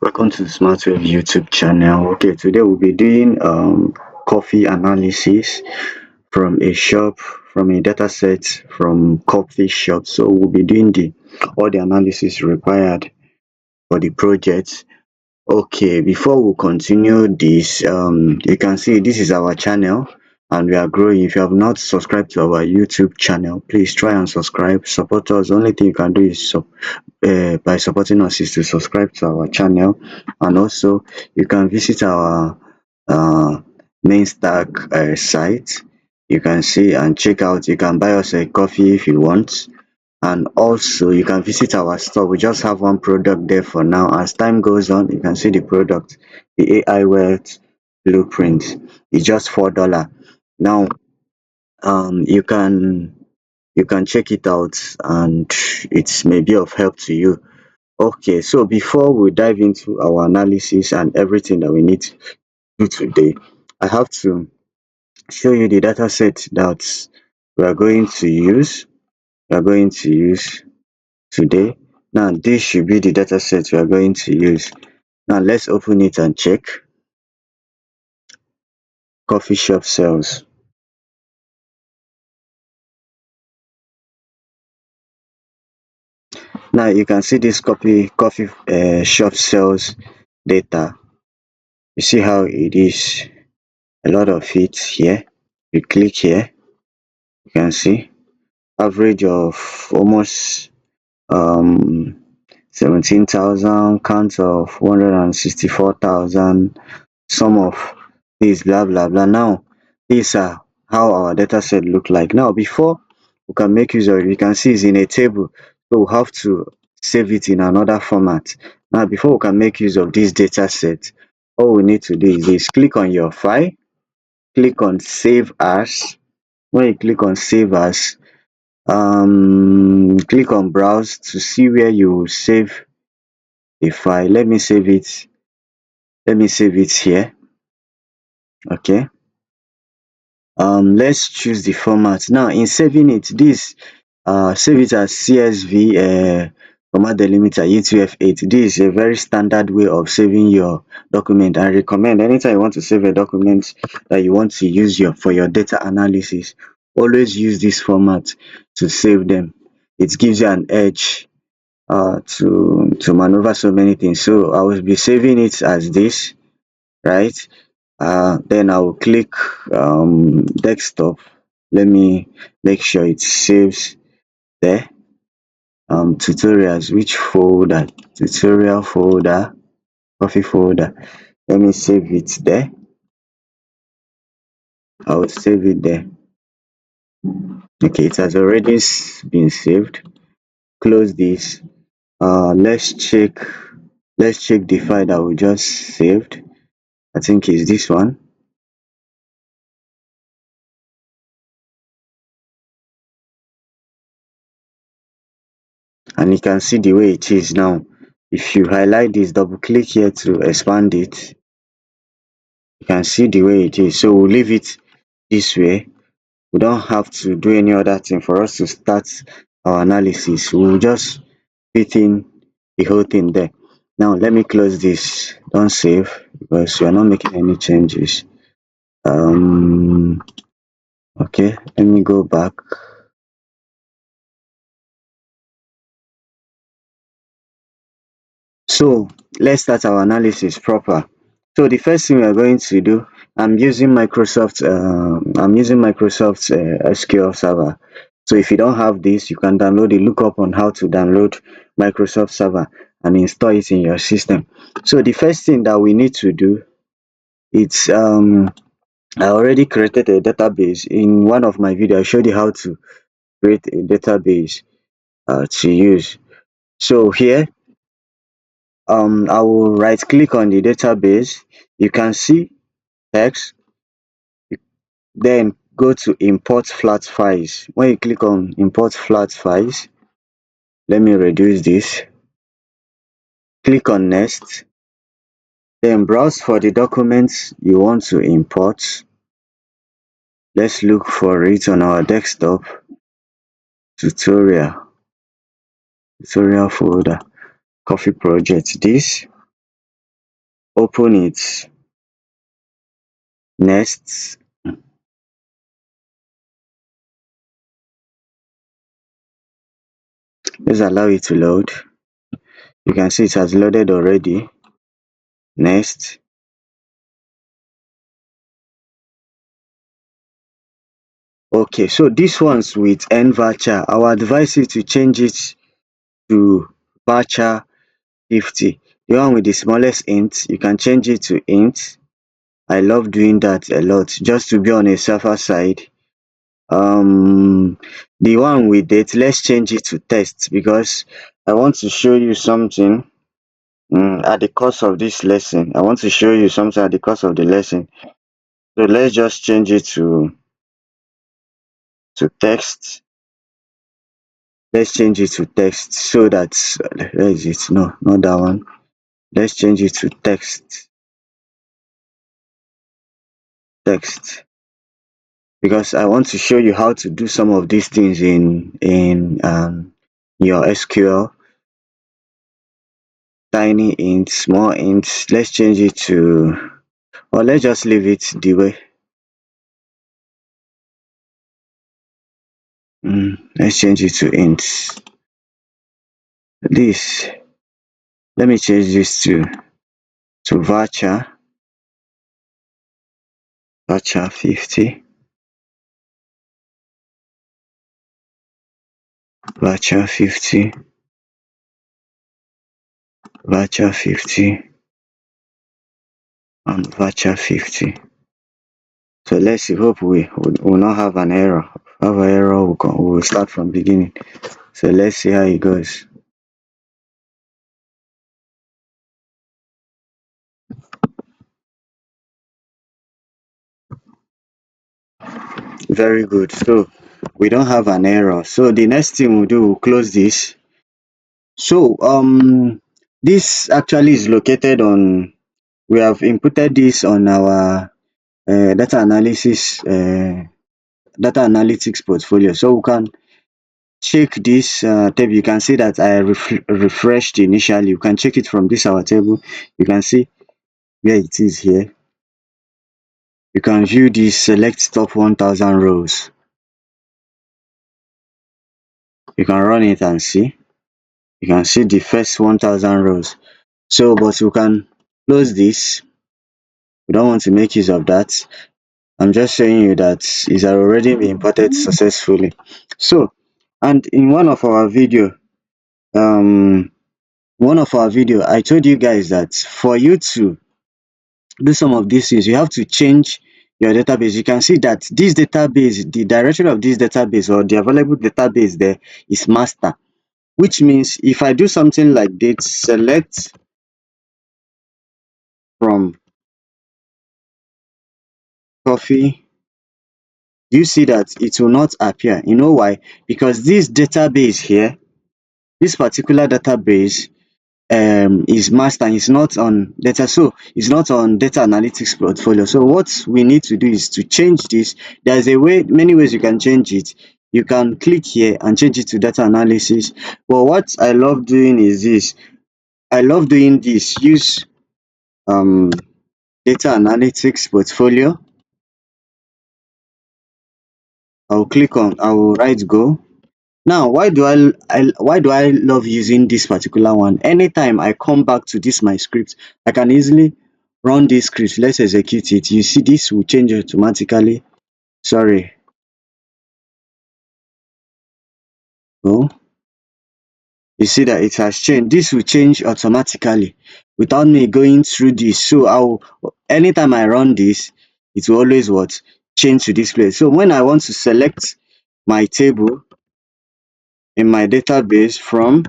Welcome to the SmartWave YouTube channel. Okay, today we'll be doing coffee analysis from a data set from coffee shop. So we'll be doing the all the analysis required for the project. Okay, before we continue this, you can see this is our channel and we are growing. If you have not subscribed to our YouTube channel, please try and subscribe, support us. The only thing you can do is by supporting us is to subscribe to our channel, and also you can visit our uh, main stack site. You can see and check out. You can buy us a coffee if you want, and also you can visit our store. We just have one product there for now. As time goes on, you can see the product, the AI wealth blueprint. It's just $4 now. You can check it out and it may be of help to you. Okay, so before we dive into our analysis and everything that we need to do today, I have to show you the data set that we are going to use. We are going to use today. Now, this should be the data set we are going to use. Now, let's open it and check. Coffee shop sales. Now, you can see this coffee shop sales data. You see how it is. A lot of it here. You click here, you can see average of almost 17,000, count of 164,000, sum of this blah blah blah. Now these are how our data set look like. Now before we can make use of it, you can see it's in a table, so we have to save it in another format. Now before we can make use of this data set, all we need to do is this: click on your file, click on save as. When you click on save as, click on browse to see where you will save a file. Let me save it here. Okay, let's choose the format. Now in saving it, this save it as CSV, comma delimiter UTF-8. This is a very standard way of saving your document. I recommend anytime you want to save a document that you want to use for your data analysis, always use this format to save them. It gives you an edge to maneuver so many things. So I will be saving it as this, right? Then I will click desktop. Let me make sure it saves there. Tutorials, which folder? Tutorial folder, coffee folder. Let me save it there. I will save it there. Okay, it has already been saved. Close this. Let's check the file that we just saved. I think it's this one. And you can see the way it is now. If you highlight this, double click here to expand it, you can see the way it is. So we'll leave it this way. We don't have to do any other thing for us to start our analysis. We'll just fit in the whole thing there. Now let me close this. Don't save because we are not making any changes. Okay, let me go back. So let's start our analysis proper. So the first thing we are going to do, I'm using Microsoft SQL Server. So if you don't have this, you can download it. Look up on how to download Microsoft Server and install it in your system. So the first thing that we need to do, it's I already created a database. In one of my videos I showed you how to create a database to use. So here, I will right click on the database. You can see text, then go to import flat files. When you click on import flat files, let me reduce this, click on next, then browse for the documents you want to import. Let's look for it on our desktop. Tutorial folder, coffee project, this. open it. Next, let's allow it to load. You can see it has loaded already. Next, okay, so this one's with n voucher. I will advise you to change it to voucher 50. The one with the smallest int, you can change it to int. I love doing that a lot just to be on a safer side. The one with date, let's change it to text because I want to show you something at the course of this lesson. I want to show you something at the course of the lesson. So let's just change it to text. Let's change it to text so that where is it? No, not that one. Let's change it to text because I want to show you how to do some of these things in your SQL. Tiny int, small int. Let's change it to, or let's just leave it the way. Let's change it to int. This, let me change this to voucher 50, voucher 50, voucher 50, and voucher 50. So let's see, hope we will not have an error. Have an error, we'll start from beginning. So let's see how it goes. Very good. So we don't have an error. So the next thing we'll do, we'll close this. So this actually is located on, we have inputted this on our data analysis data analytics portfolio. So we can check this table. You can see that I refreshed initially. You can check it from this our table. You can see where it is here. You can view this, select top 1000 rows. You can run it and see. You can see the first 1000 rows. So but you can close this. We don't want to make use of that. I'm just showing you that it has already been imported successfully. So, and in one of our video, I told you guys that for you to do some of these things, you have to change your database. You can see that this database, the directory of this database or the available database there is master, which means if I do something like date select from coffee, you see that it will not appear. You know why? Because this database here, this particular database is master, is not on data, so it's not on data analytics portfolio. So what we need to do is to change this. There's a way, many ways you can change it. You can click here and change it to data analysis, but what I love doing is this. I love doing this. Use um data analytics portfolio. I will write go. Now, why do I love using this particular one? Anytime I come back to this my script, I can easily run this script. Let's execute it. You see this will change automatically. Sorry. Oh, you see that it has changed. This will change automatically without me going through this. So anytime I run this, it will always what? Change to this place. So when I want to select my table in my database from,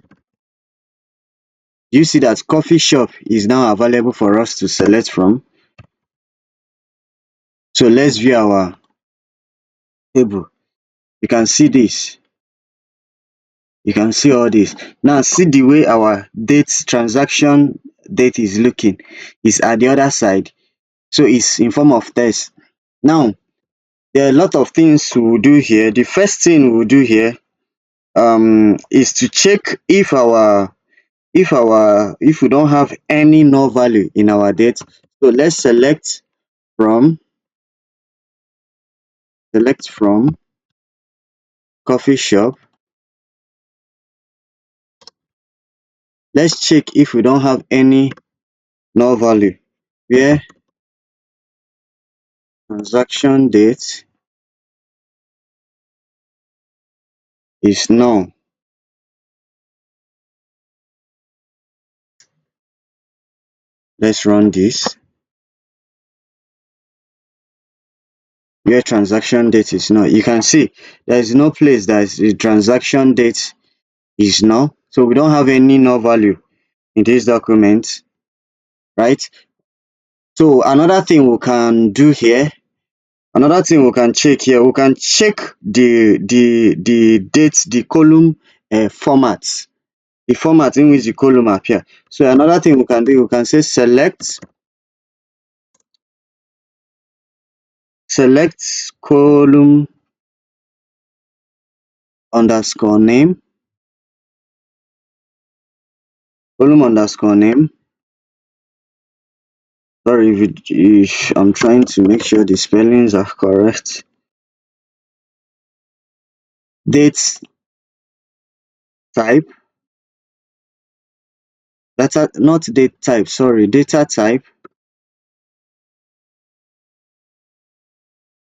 you see that coffee shop is now available for us to select from. So let's view our table. You can see this. You can see all this. Now see the way our transaction date is looking. Is at the other side. So it's in form of text. Now there are a lot of things we will do here. The first thing we will do here is to check if our if we don't have any null value in our date, so let's from select from coffee shop. Let's check if we don't have any null value where transaction date is null. Let's run this. Where transaction date is null, you can see there is no place that is the transaction date is null, so we don't have any null value in this document, right? So another thing we can check here, we can check the date, the column format, the format in which the column appear. So another thing we can do, we can say select column underscore name, column underscore name. Sorry if I'm trying to make sure the spellings are correct. Date type, data, not date type, sorry, data type,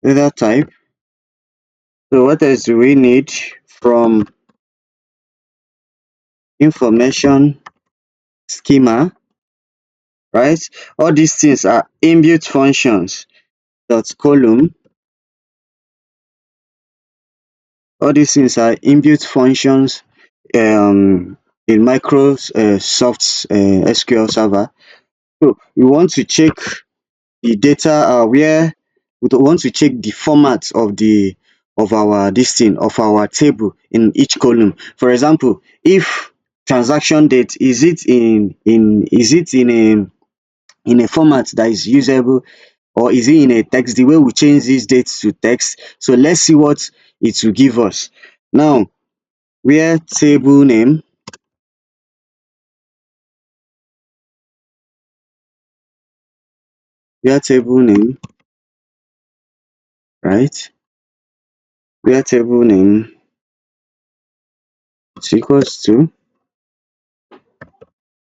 data type. So what else do we need? From information schema, right? All these things are inbuilt functions. Dot column, all these things are inbuilt functions in Microsoft's SQL server. So we want to check the data where we want to check the format of our this thing, of our table in each column. For example, if transaction date, is it in a format that is usable, or is it in a text, the way we change this date to text. So let's see what it will give us. Now, where table name, where table name, right? Where table name is equals to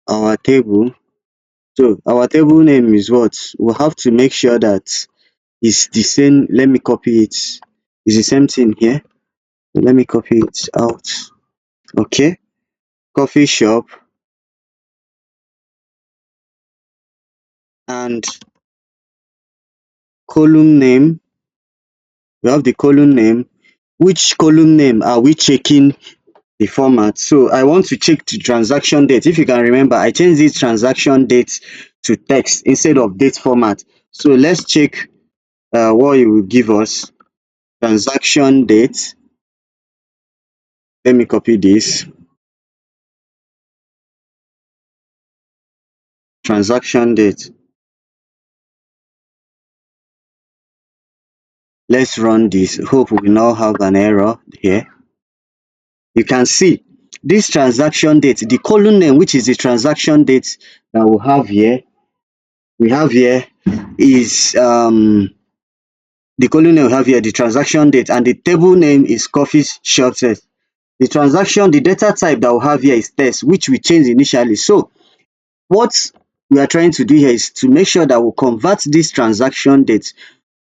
our table. So our table name is what? We'll have to make sure that it's the same. Let me copy it. It's the same thing here. Let me copy it out. Okay. Coffee shop, and column name. We have the column name. Which column name are we checking the format? So I want to check the transaction date. If you can remember, I changed this transaction date to text instead of date format. So let's check what it will give us. Transaction date. Let me copy this. Transaction date. Let's run this. Hope we now have an error here. You can see this transaction date, the column name, which is the transaction date that we have here is the column name we have here, the transaction date, and the table name is coffee shop set. The data type that we have here is text, which we changed initially. So what we are trying to do here is to make sure that we convert this transaction date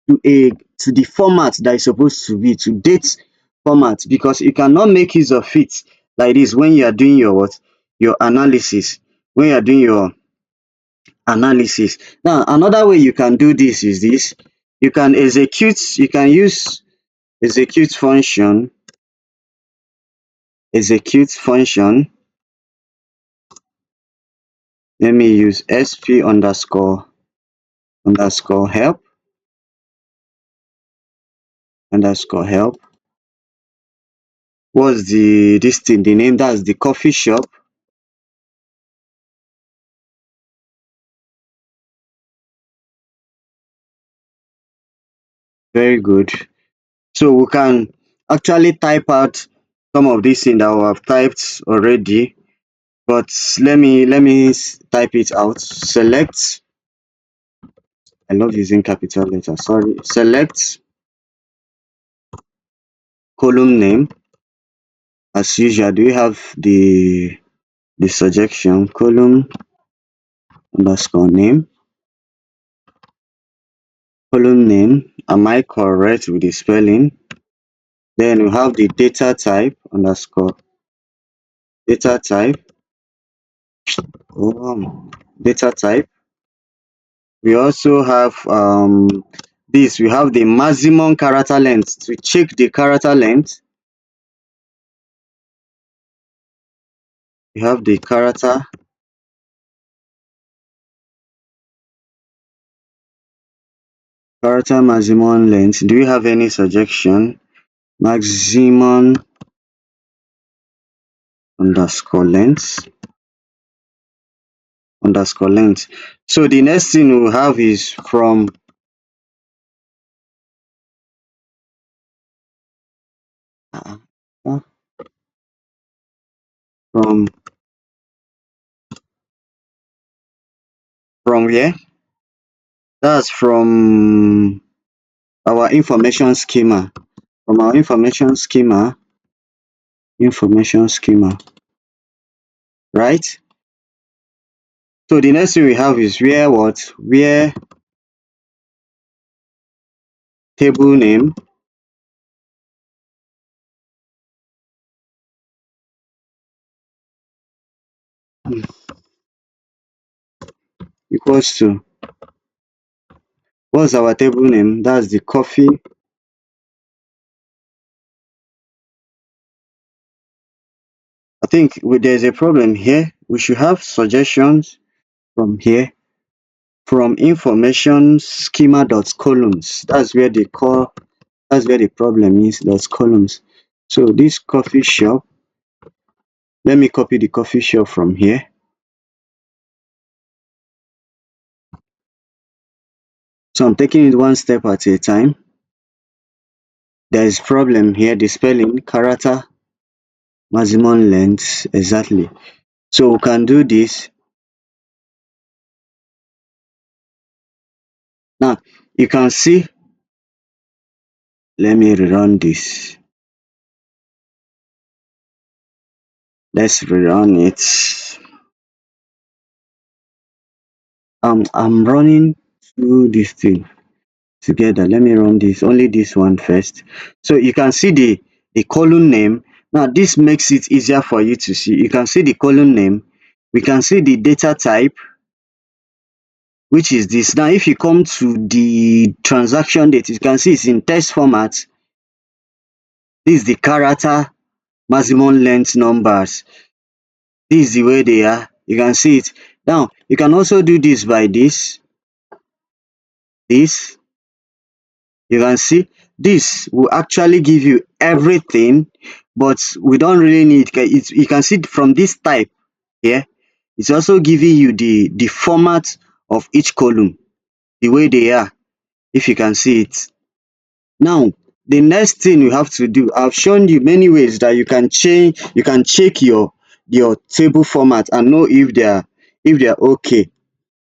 to the format that is supposed to be, to date format, because you cannot make use of it like this when you are doing your what? Your analysis. When you are doing your analysis. Now, another way you can do this is this. You can use execute function, execute function. Let me use sp underscore help. What's the this thing? The name, that's the coffee shop. Very good. So we can actually type out some of these things that we have typed already. but let me type it out. Select, I love using capital letters, sorry. Select column name. As usual, do you have the suggestion column underscore name? Column name, am I correct with the spelling? Then we have the data type underscore data type. Data type. We also have this. We have the maximum character length. To check the character length, we have the character maximum length. Do you have any suggestion? Maximum underscore length underscore length. So the next thing we have is uh, uh, from where? That's from our information schema. From our information schema, right? So the next thing we have is where what? Where table name equals to, what's our table name? That's the coffee. I think there's a problem here. We should have suggestions from here, from information schema dot columns. That's where the problem is, dot columns. So this coffee shop, let me copy the coffee shop from here. So I'm taking it one step at a time. There is problem here, the spelling, character, maximum length, exactly. So we can do this. Now you can see, let me rerun this. Let's rerun it. I'm running through this thing together. Let me run this, only this one first. So you can see the column name. Now this makes it easier for you to see. You can see the column name. We can see the data type, which is this. Now if you come to the transaction date, you can see it's in text format. This is the character maximum length numbers. This is the way they are. You can see it. Now you can also do this by this. You can see this will actually give you everything, but we don't really need it. You can see from this type here, it's also giving you the format of each column, the way they are, if you can see it. Now the next thing you have to do, I've shown you many ways that you can change, you can check your table format and know if they are okay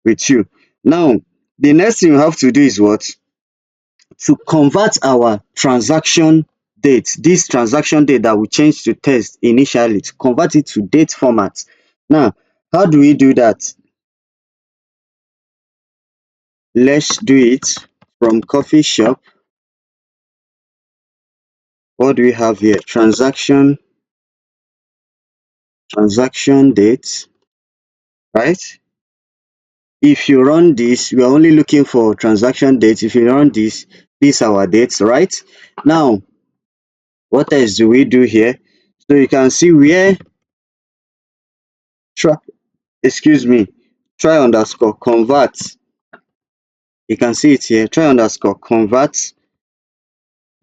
with you. Now the next thing you have to do is what? To convert our transaction date, this transaction date that we changed to text initially, to convert it to date format. Now how do we do that? Let's do it from coffee shop. What do we have here? Transaction date, right? If you run this, we are only looking for transaction date. If you run this, these are our dates, right? Now what else do we do here? So you can see where try, excuse me, try underscore convert. You can see it here. Try underscore convert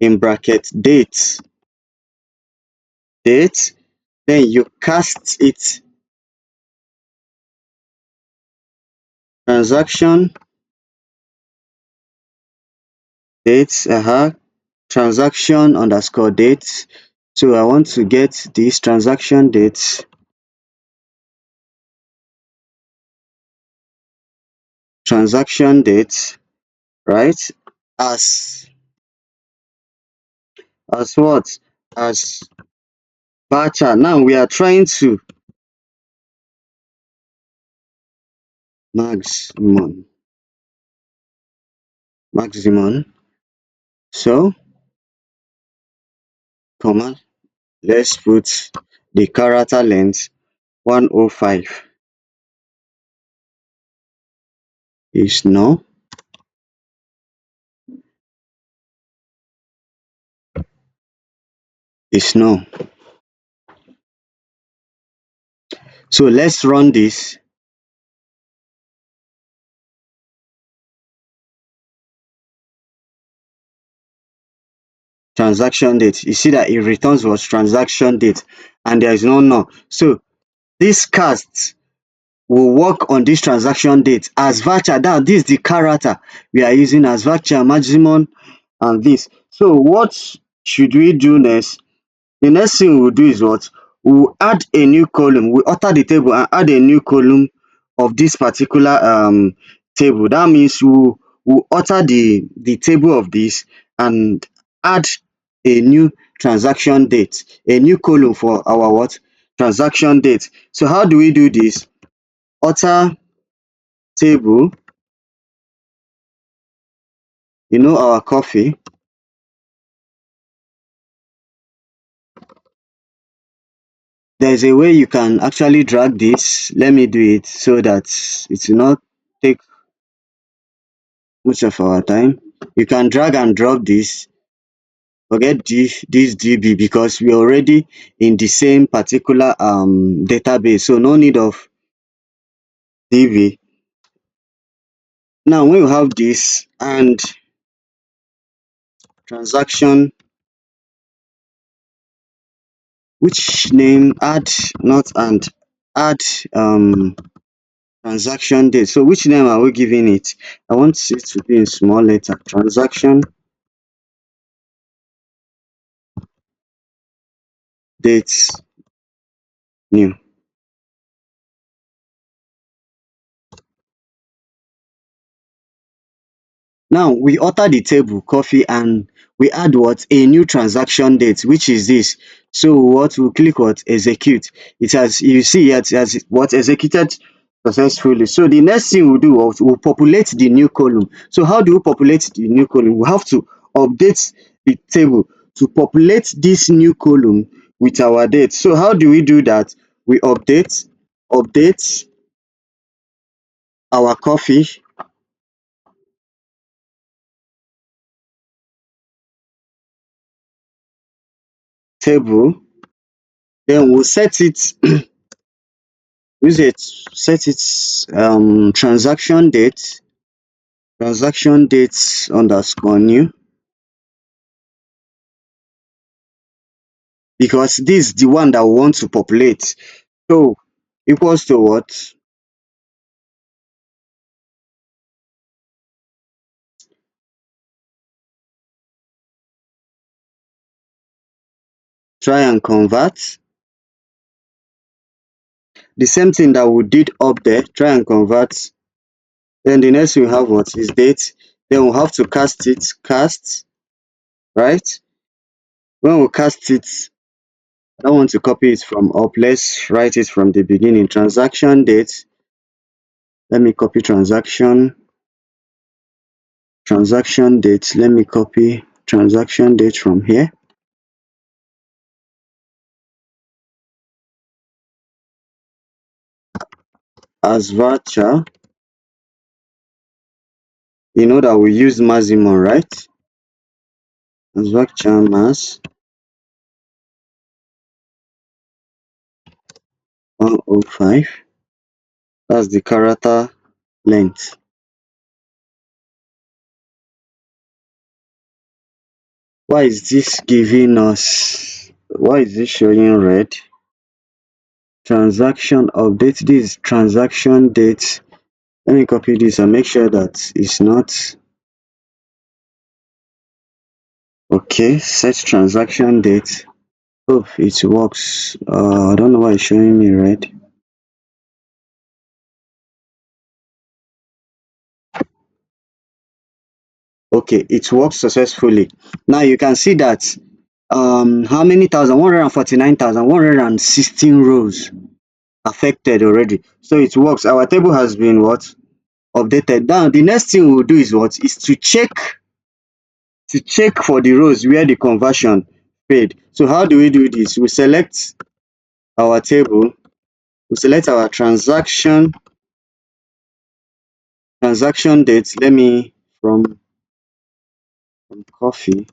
in bracket date. Then you cast it transaction date, transaction underscore date. So I want to get this transaction date transaction date, right? As what? As voucher. Now we are trying to maximum. So, comma, let's put the character length 105 is no, is no. So let's run this. Transaction date. You see that it returns was transaction date and there is no. So this cast will work on this transaction date as voucher. Now this is the character we are using as voucher maximum and this. So what should we do next? The next thing we'll do is what? We'll add a new column. We alter the table and add a new column of this particular table. That means we'll alter the table of this and add a new transaction date, a new column for our what? Transaction date. So how do we do this? Alter table, our coffee. There's a way you can actually drag this. Let me do it so that it will not take much of our time. You can drag and drop this. Forget this DB because we're already in the same particular database, so no need of DB. Now when you have this and transaction, which name add not and add um transaction date. So which name are we giving it? I want it to be in small letter. Transaction date new. Now we alter the table coffee and we add what? A new transaction date, which is this. So what? We click what? Execute. It has, you see it has what? Executed successfully. So the next thing we'll do was we'll populate the new column. So how do we populate the new column? We have to update the table to populate this new column with our date. So how do we do that? We update our coffee table, then we'll set it use it set its transaction date underscore new, because this is the one that we want to populate. So equals to what? Try and convert. The same thing that we did up there, try and convert. Then the next we have what is date. Then we'll have to cast, right? When we cast it, I don't want to copy it from up. Let's write it from the beginning. Transaction date. Let me copy transaction date. Let me copy transaction date from here as voucher. You know that we use maximum, right? As voucher mass 105. That's the character length. Why is this giving us? Why is this showing red? Transaction update. This is transaction date. Let me copy this and make sure that it's not okay. Set transaction date. Hope it works. I don't know why it's showing me red. Okay, it works successfully. Now you can see that how many thousand? 149,116 rows affected already. So it works. Our table has been what? Updated. Now the next thing we'll do is what? Is to check for the rows where the conversion failed. So how do we do this? We select our table, we select our transaction date. Let me from coffee,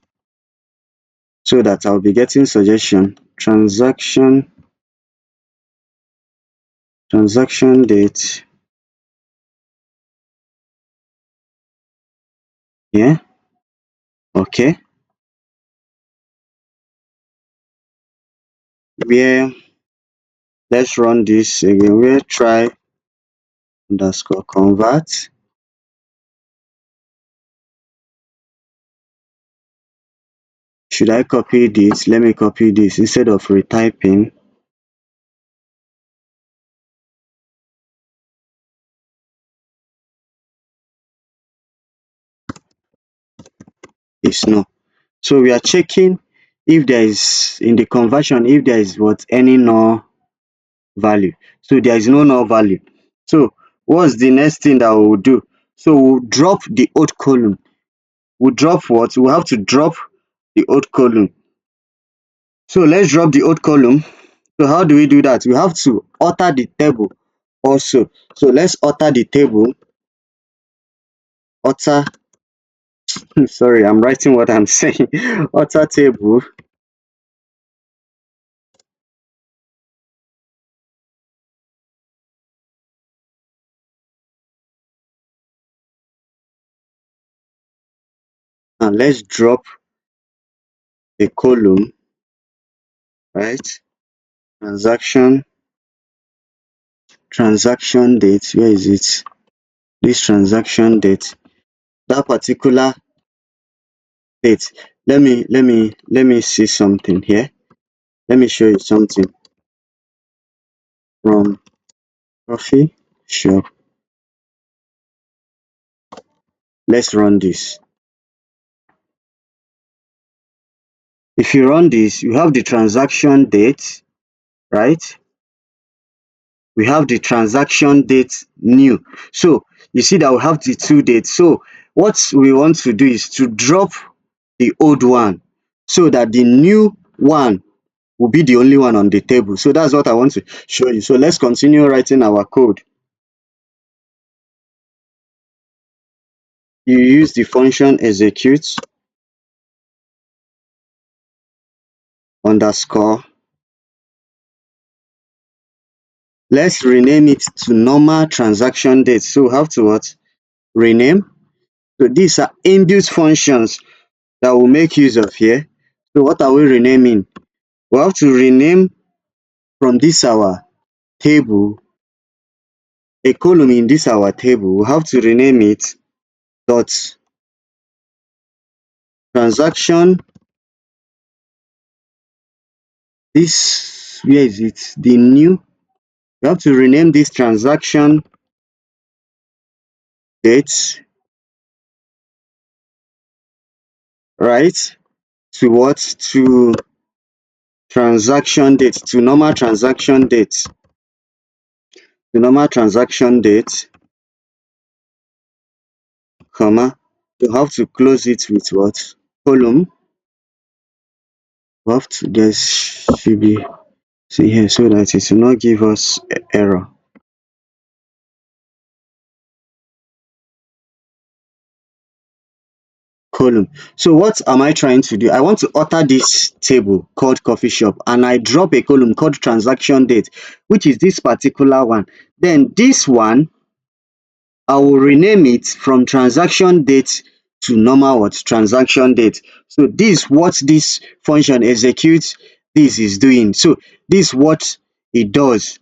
so that I'll be getting suggestion. Transaction date. Yeah, okay. Where Let's run this again. Where try underscore convert. Should I copy this? Let me copy this instead of retyping. It's no. So we are checking if there is in the conversion, if there is what, any null value. So there is no null value. So what's the next thing that we'll do? So we'll drop the old column. We'll drop what? We'll have to drop the old column. So let's drop the old column. So how do we do that? We have to alter the table also. So let's alter the table. Alter, sorry, I'm writing what I'm saying. Alter table. And let's drop a column, right? Transaction, transaction date. Where is it? This transaction date. That particular date. Let me see something here. Let me show you something from coffee shop. Let's run this. If you run this, you have the transaction date, right? We have the transaction date new. So you see that we have the two dates. So what we want to do is to drop the old one so that the new one will be the only one on the table. So that's what I want to show you. So let's continue writing our code. You use the function execute underscore. Let's rename it to normal transaction date. So we have to what? Rename. So these are inbuilt functions that we'll make use of here. So what are we renaming? We have to rename from this our table, a column in this our table. We have to rename it dot transaction. This, where is it? The new. We have to rename this transaction date, right? To what? To transaction date, to normal transaction date. The normal transaction date, comma. You have to close it with what? Column. We have to get should be see here so that it will not give us error. Column. So what am I trying to do? I want to alter this table called coffee shop, and I drop a column called transaction date, which is this particular one. Then this one, I will rename it from transaction date to normal what? Transaction date. So this what this function executes this is doing. So this is what it does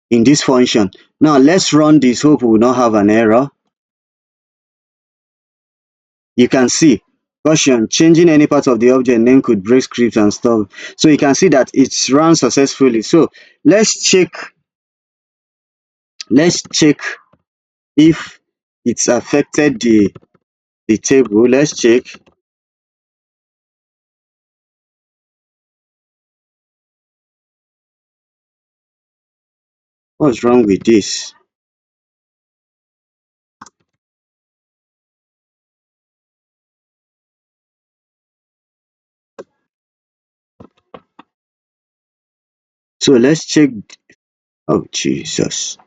in this function. Now let's run this. Hope we will not have an error. You can see, caution, changing any part of the object name could break script and stuff. So you can see that it's run successfully. So let's check if it's affected the table. Let's check. What's wrong with this? So let's check. Oh, Jesus.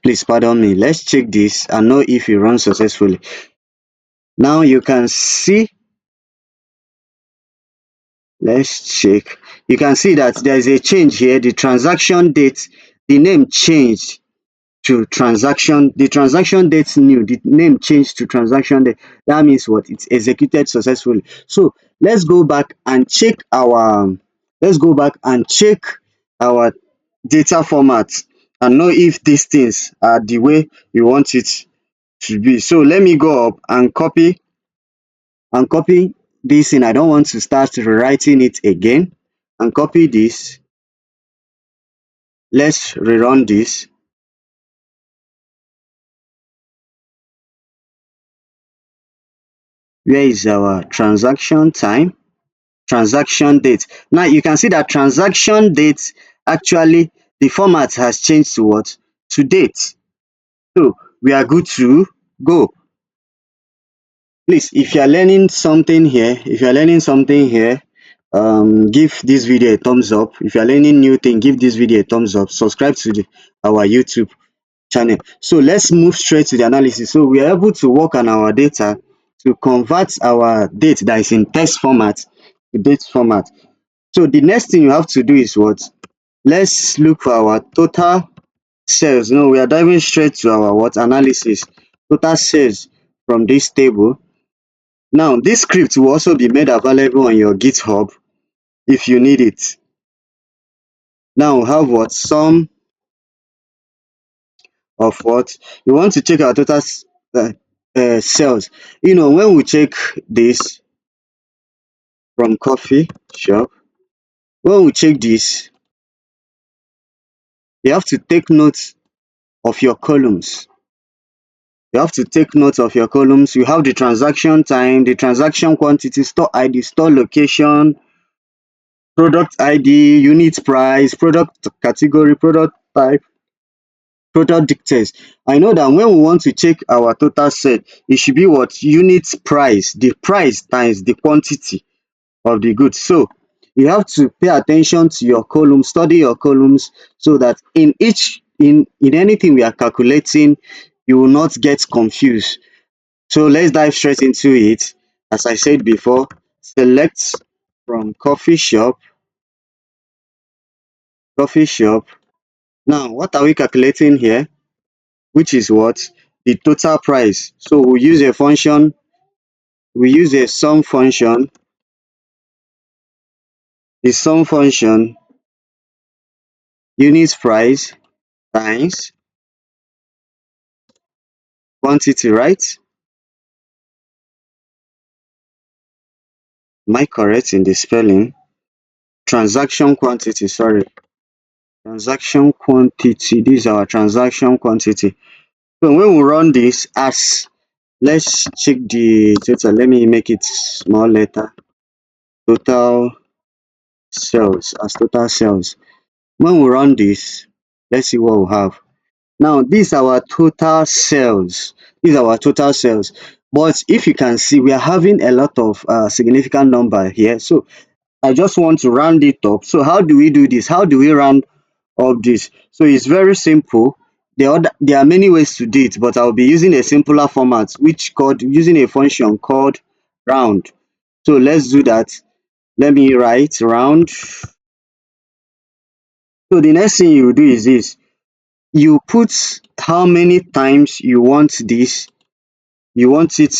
Please pardon me. Let's check this and know if it runs successfully. Now you can see, let's check. You can see that there is a change here. The transaction date, the name changed to transaction. The transaction date new, the name changed to transaction date. That means what? It's executed successfully. So let's go back and check our let's go back and check our data format and know if these things are the way you want it to be. So let me go up and copy this in. I don't want to start rewriting it again. And copy this. Let's rerun this. Where is our transaction time? Transaction date. Now you can see that transaction date, actually the format has changed to what? To date. So we are good to go. Please, if you are learning something here, give this video a thumbs up. If you are learning new thing, give this video a thumbs up. Subscribe to our YouTube channel. So let's move straight to the analysis. So we are able to work on our data to convert our date that is in text format to date format. So the next thing you have to do is what? Let's look for our total sales. No, we are diving straight to our what? Analysis. Total sales from this table. Now, this script will also be made available on your GitHub if you need it. Now we have what? Sum of what? You want to check our total sales. You know, when we check this from coffee shop, when we check this, you have to take note of your columns. You have to take note of your columns. You have the transaction time, the transaction quantity, store ID, store location, product ID, unit price, product category, product type, product details. I know that when we want to check our total set, it should be what? Unit price, the price times the quantity of the goods. So you have to pay attention to your columns, study your columns, so that in anything we are calculating, you will not get confused. So let's dive straight into it. As I said before, select from coffee shop. Now, what are we calculating here? Which is what? The total price. So we use a sum function. The sum function, unit price times quantity, right? Am I correct in the spelling? Transaction quantity, sorry. Transaction quantity. This is our transaction quantity. So when we run this as, let's check the total. Let me make it small letter. Total sales as total sales. When we run this, let's see what we have. Now, this is our total sales. This is our total sales. But if you can see, we are having a lot of significant number here. So I just want to round it up. So how do we do this? How do we round up this? So it's very simple. There are many ways to do it, but I'll be using a simpler format, which called using a function called round. So let's do that. Let me write round. So the next thing you do is this. You put how many times you want this. You want it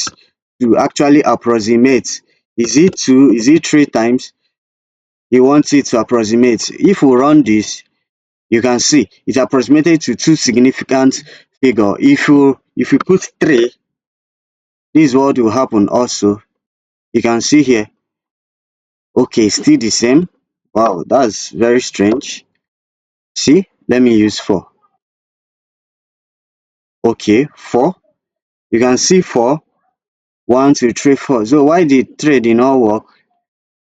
to actually approximate. Is it 2? Is it 3 times? You want it to approximate. If we run this, you can see it approximated to two significant figure. If you put 3, this is what will happen also. You can see here. Okay, still the same. Wow, that's very strange. See, let me use 4. Okay, 4. You can see 4, 1, 2, 3, 4. So why the 3 did not work?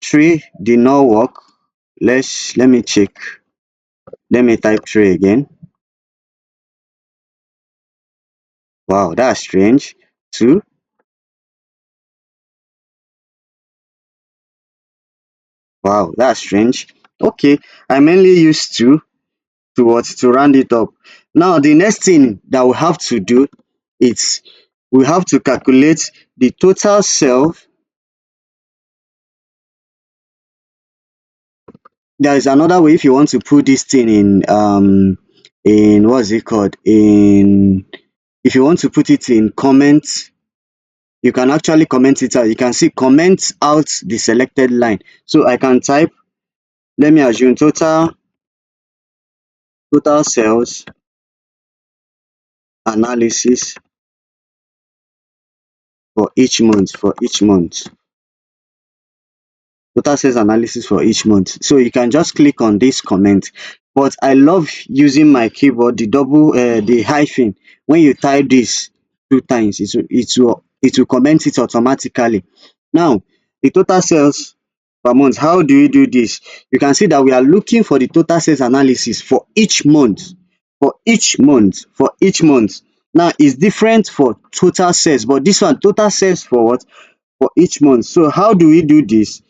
3 did not work. Let me check. Let me type 3 again. Wow, that's strange. 2. Wow, that's strange. Okay, I mainly use 2 to what? To round it up. Now the next thing that we have to do is we have to calculate the total self. There is another way if you want to put this thing in what's it called? In If you want to put it in comment, you can actually comment it out. You can see comment out the selected line. So I can type, let me assume total sales analysis for each month. Total sales analysis for each month. So you can just click on this comment. But I love using my keyboard, the hyphen. When you type this 2 times, it will comment it automatically. Now, the total sales per month, how do we do this? You can see that we are looking for the total sales analysis for each month. For each month. Now, it's different for total sales, but this one, total sales for what? For each month. So how do we do this?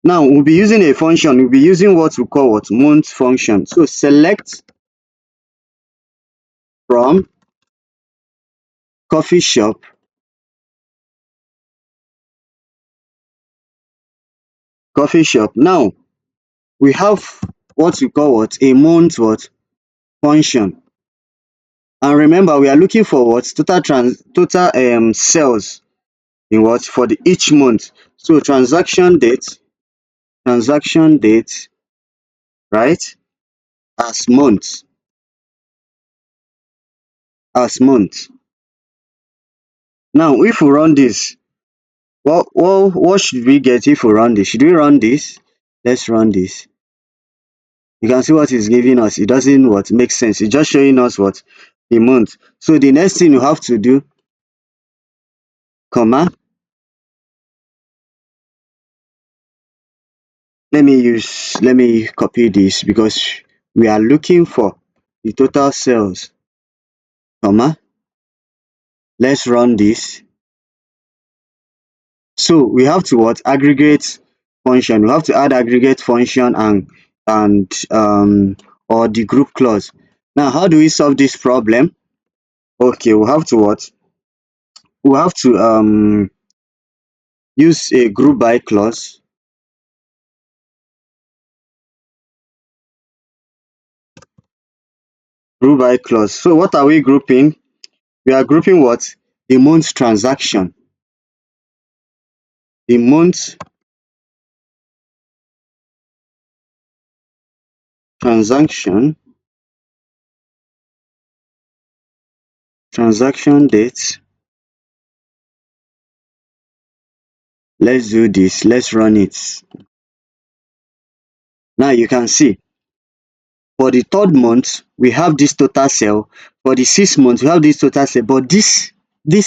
Now we'll be using a function, we'll be using what we call what? Month function. So select from coffee shop, coffee shop. Now we have what we call what? A month what? Function. And remember we are looking for what? Total sales in what? For the each month. So transaction date, right? As month, as month. Now if we run this, what should we get if we run this? Should we run this? Let's run this. You can see what it's giving us. It doesn't what make sense. It's just showing us what? The month. So the next thing you have to do, comma, let me copy this because we are looking for the total sales, comma. Let's run this. So we have to what? Aggregate function. We have to add aggregate function and or the group clause. Now how do we solve this problem? Okay, we have to what? We have to use a group by clause. Group by clause. So what are we grouping? We are grouping what? The month transaction. The month transaction, transaction date. Let's do this. Let's run it. Now you can see for the third month, we have this total sale. For the 6 months, we have this total sale, but these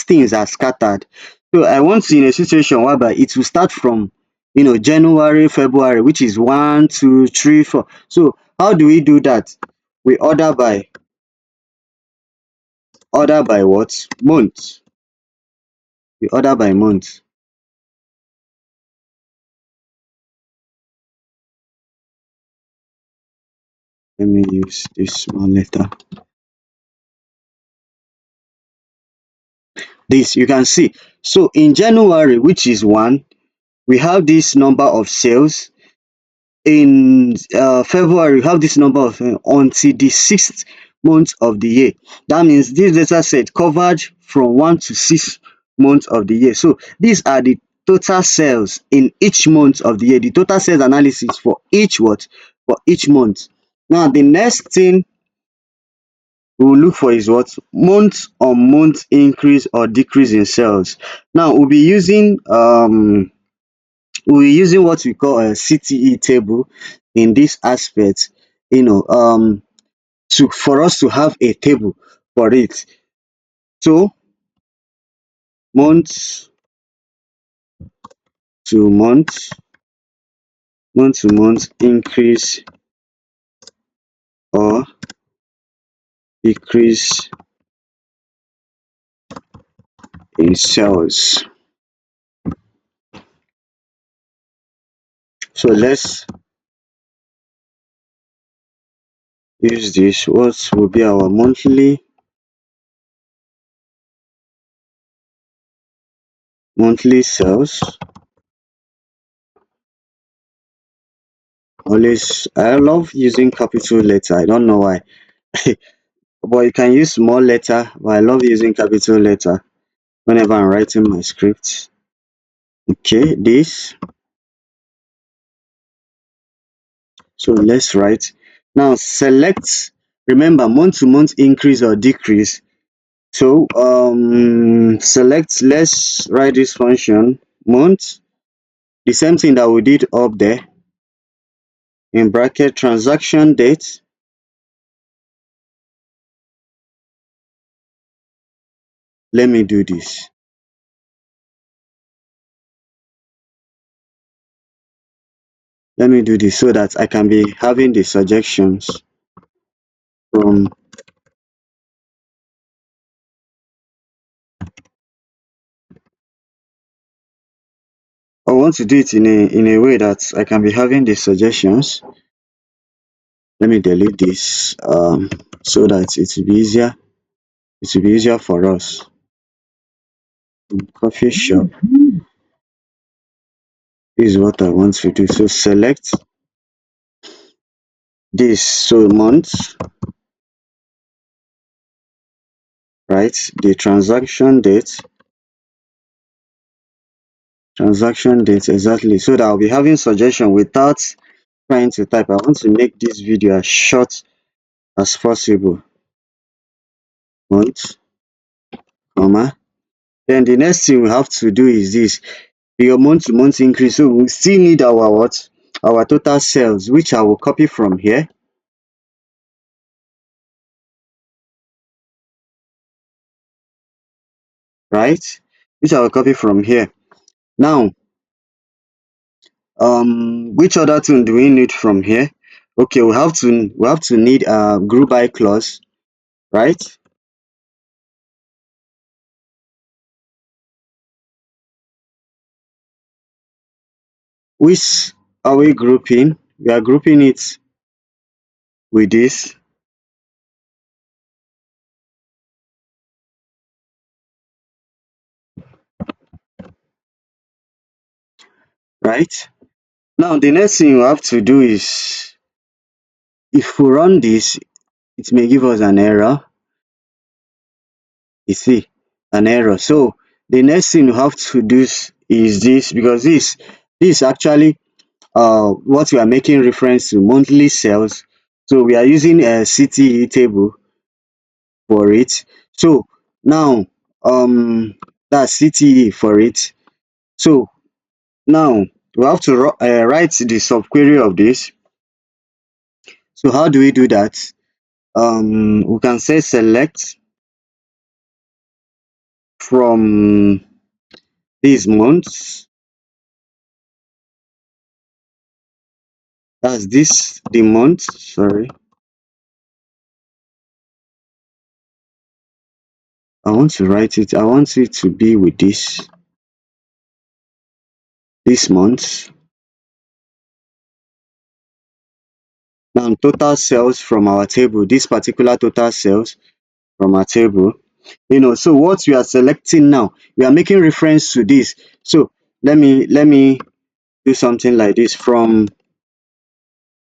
things are scattered. So I want to in a situation whereby it will start from January, February, which is 1, 2, 3, 4. So how do we do that? We order by what? Month. We order by month. Let me use this small letter. This you can see. So in January, which is 1, we have this number of sales. In February, we have this number of until the 6th month of the year. That means this data set covered from 1 to 6 months of the year. So these are the total sales in each month of the year, the total sales analysis for each what? For each month. Now the next thing we will look for is what? Month on month increase or decrease in sales. Now we'll be using what we call a CTE table in this aspect, to for us to have a table for it. So month to month, month to month increase or decrease in sales. So let's use this. What will be our monthly sales? Always, I love using capital letter. I don't know why, but you can use small letter. But I love using capital letter whenever I'm writing my script. Okay, this. So let's write. Now select. Remember, month to month increase or decrease. So select. Let's write this function month. The same thing that we did up there in bracket transaction date. Let me do this. Let me do this so that I can be having the suggestions from. I want to do it in a way that I can be having the suggestions. Let me delete this so that it will be easier. It will be easier for us. Coffee shop. This is what I want to do. So select this. So month, right? The transaction date exactly. So that I'll be having suggestion without trying to type. I want to make this video as short as possible. Month, comma. Then the next thing we have to do is this. Your month to month increase. So we still need our what? Our total sales, which I will copy from here. Right? Which I will copy from here. Now, which other thing do we need from here? Okay, we have to need a group by clause, right? Which are we grouping? We are grouping it with this, right? Now the next thing you have to do is, if we run this, it may give us an error. You see, an error. So the next thing you have to do is this, because this actually what we are making reference to, monthly sales. So we are using a CTE table for it. So now that's CTE for it. So now we have to write the subquery of this. So how do we do that? We can say select from these months. That's this the month. Sorry, I want to write it. I want it to be with this month. Now total sales from our table. This particular total sales from our table. So what we are selecting now, we are making reference to this. So let me do something like this, from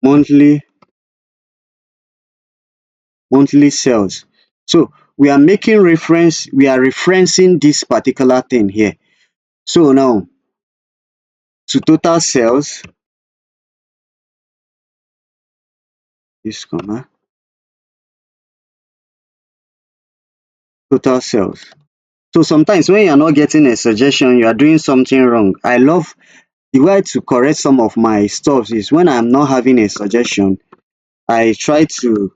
monthly sales. So we are making reference, we are referencing this particular thing here. So now to total sales, this comma, total sales. So sometimes when you're not getting a suggestion, you are doing something wrong. I love the way to correct some of my stuff is, when I'm not having a suggestion, I try to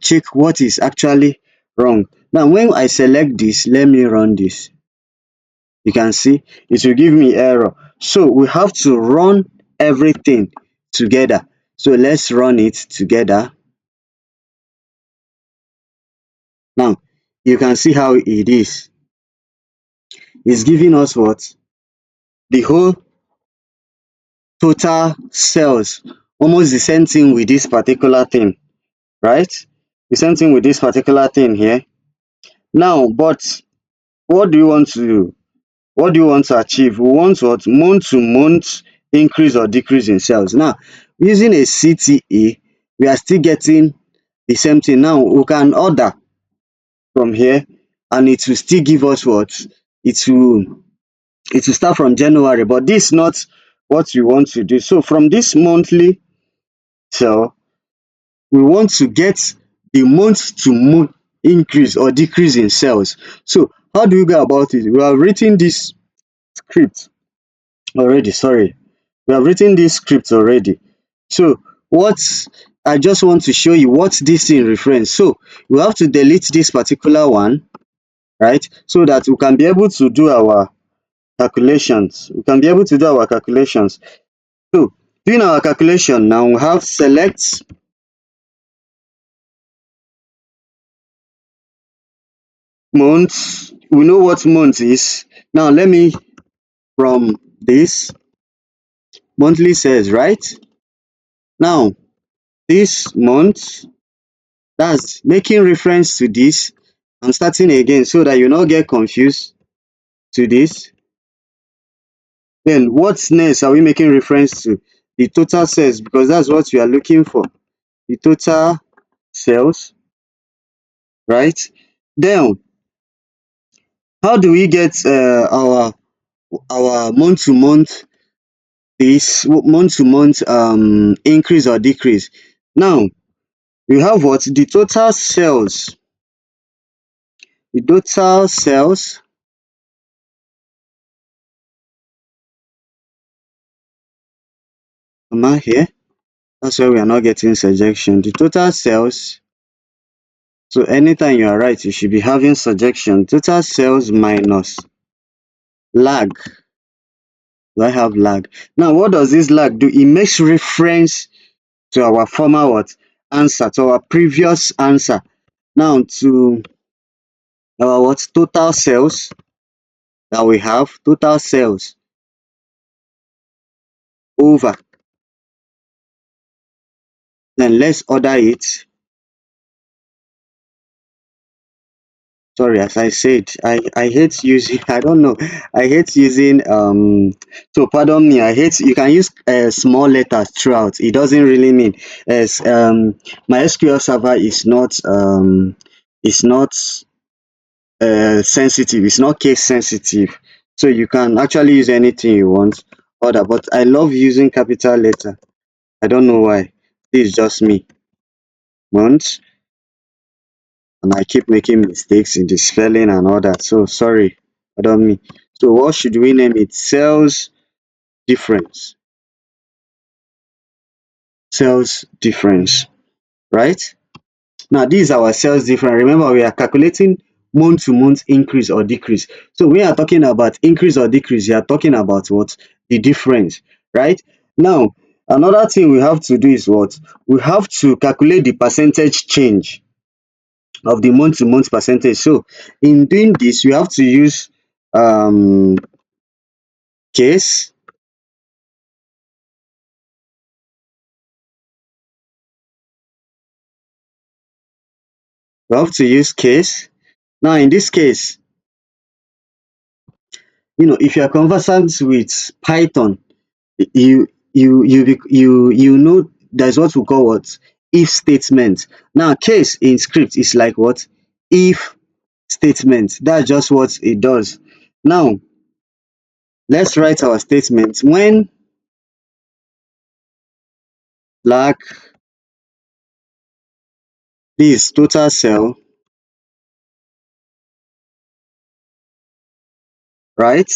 check what is actually wrong. Now when I select this, let me run this. You can see it will give me error. So we have to run everything together. So let's run it together. Now you can see how it is. It's giving us what? The whole total cells. Almost the same thing with this particular thing, right? The same thing with this particular thing here. Now, but what do you want to do? What do you want to achieve? We want what? Month to month increase or decrease in sales. Now, using a CTA, we are still getting the same thing. Now, we can order from here and it will still give us what? It will it will start from January, but this is not what we want to do. So from this monthly cell, we want to get the month to month increase or decrease in sales. So how do we go about it? We have written this script already, sorry. We have written this script already. So what I just want to show you what this thing reference. So we have to delete this particular one, right? So that we can be able to do our calculations. We can be able to do our calculations. So doing our calculation now, we have select months. We know what month is. Now let me from this monthly sales, right? Now this month, that's making reference to this. I'm starting again so that you not get confused to this. Then what's next are we making reference to? The total sales, because that's what we are looking for. The total sales, right? Then how do we get our month to month this month to month increase or decrease? Now we have what? The total sales. The total sales, comma here. That's why we are not getting suggestion. The total sales. So anytime you are right, you should be having suggestion. Total sales minus lag. Do I have lag? Now, what does this lag do? It makes reference to our former what? Answer, to our previous answer. Now to our what? Total sales that we have. Total sales over. Then let's order it. Sorry, as I said, I hate using I don't know, I hate using so pardon me, I hate you can use small letters throughout. It doesn't really mean as my SQL server is not sensitive, it's not case sensitive. So you can actually use anything you want order, but I love using capital letter. I don't know why. This is just me. Month, and I keep making mistakes in the spelling and all that. So sorry, pardon me. So what should we name it? Sales difference. Sales difference, right? Now this is our sales difference. Remember, we are calculating month to month increase or decrease. So we are talking about increase or decrease. You are talking about what? The difference, right? Now, another thing we have to do is what? We have to calculate the percentage change of the month to month percentage. So in doing this, you have to use um case. You have to use case. Now in this case, if you are conversant with Python, you know there's what we call what? If statement. Now case in script is like what? If statement. That's just what it does. Now let's write our statement. When black, this total cell, right?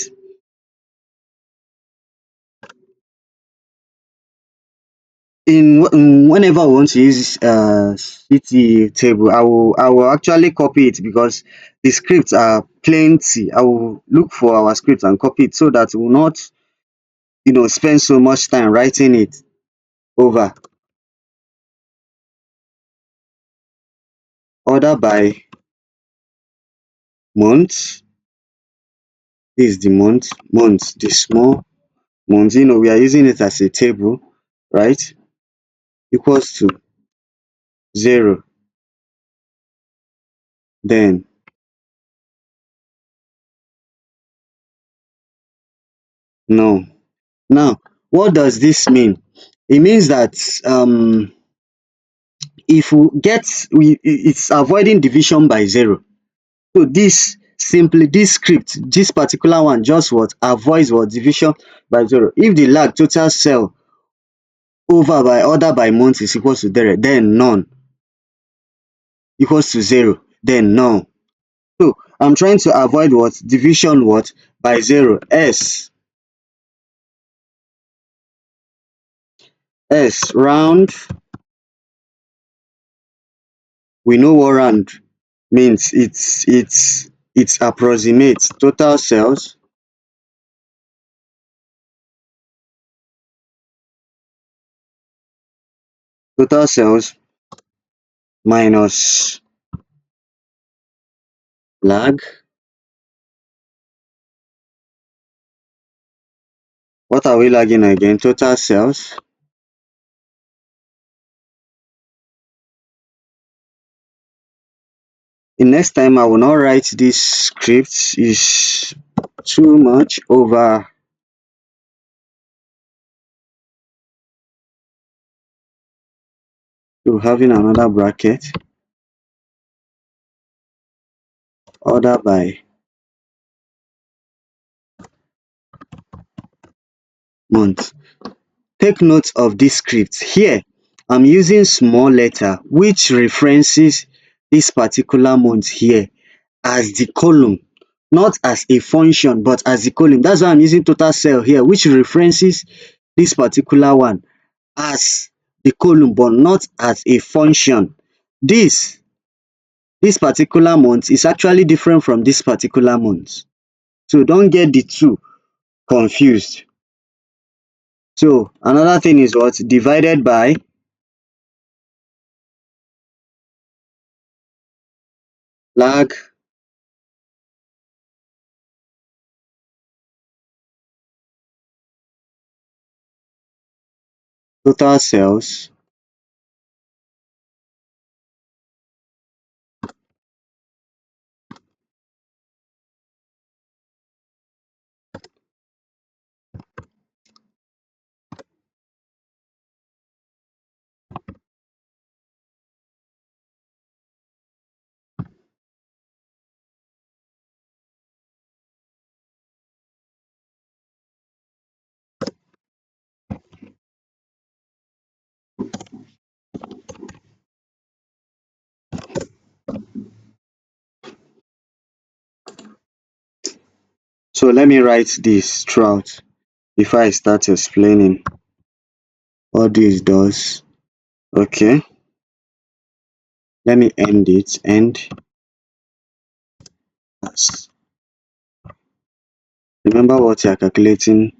whenever I want to use CT table, I will actually copy it because the scripts are plenty. I will look for our script and copy it so that we will not spend so much time writing it over. Order by month. This is the month, the small month. We are using it as a table, right? Equals to 0. Then no. Now, what does this mean? It means that if we get it's avoiding division by 0. So this script, this particular one, just what avoids what division by 0. If the lag total cell over by order by month is equals to 0, then none equals to 0, then none. So I'm trying to avoid what division what by 0. S round. We know what round means. It's approximates total cells minus lag. What are we lagging again? Total cells. The next time I will not write this script is too much over to having another bracket. Order by month. Take note of this script. Here, I'm using small letter which references this particular month here as the column, not as a function, but as the column. That's why I'm using total cell here, which references this particular one as the column, but not as a function. This particular month is actually different from this particular month. So don't get the two confused. So another thing is what? Divided by lag total cells So let me write this throughout before I start explaining what this does. Okay, let me end it. End as. Remember what you are calculating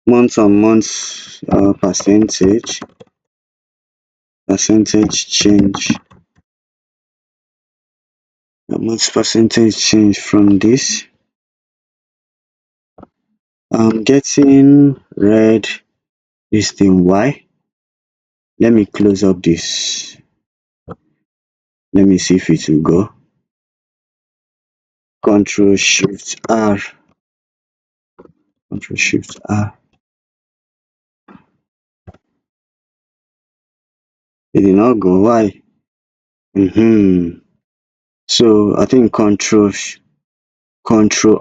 month on month percentage change. How much percentage change from this? I'm getting red this thing. Why? Let me close up this. Let me see if it will go. Control Shift R. Control Shift R. It did not go. Why? So I think Control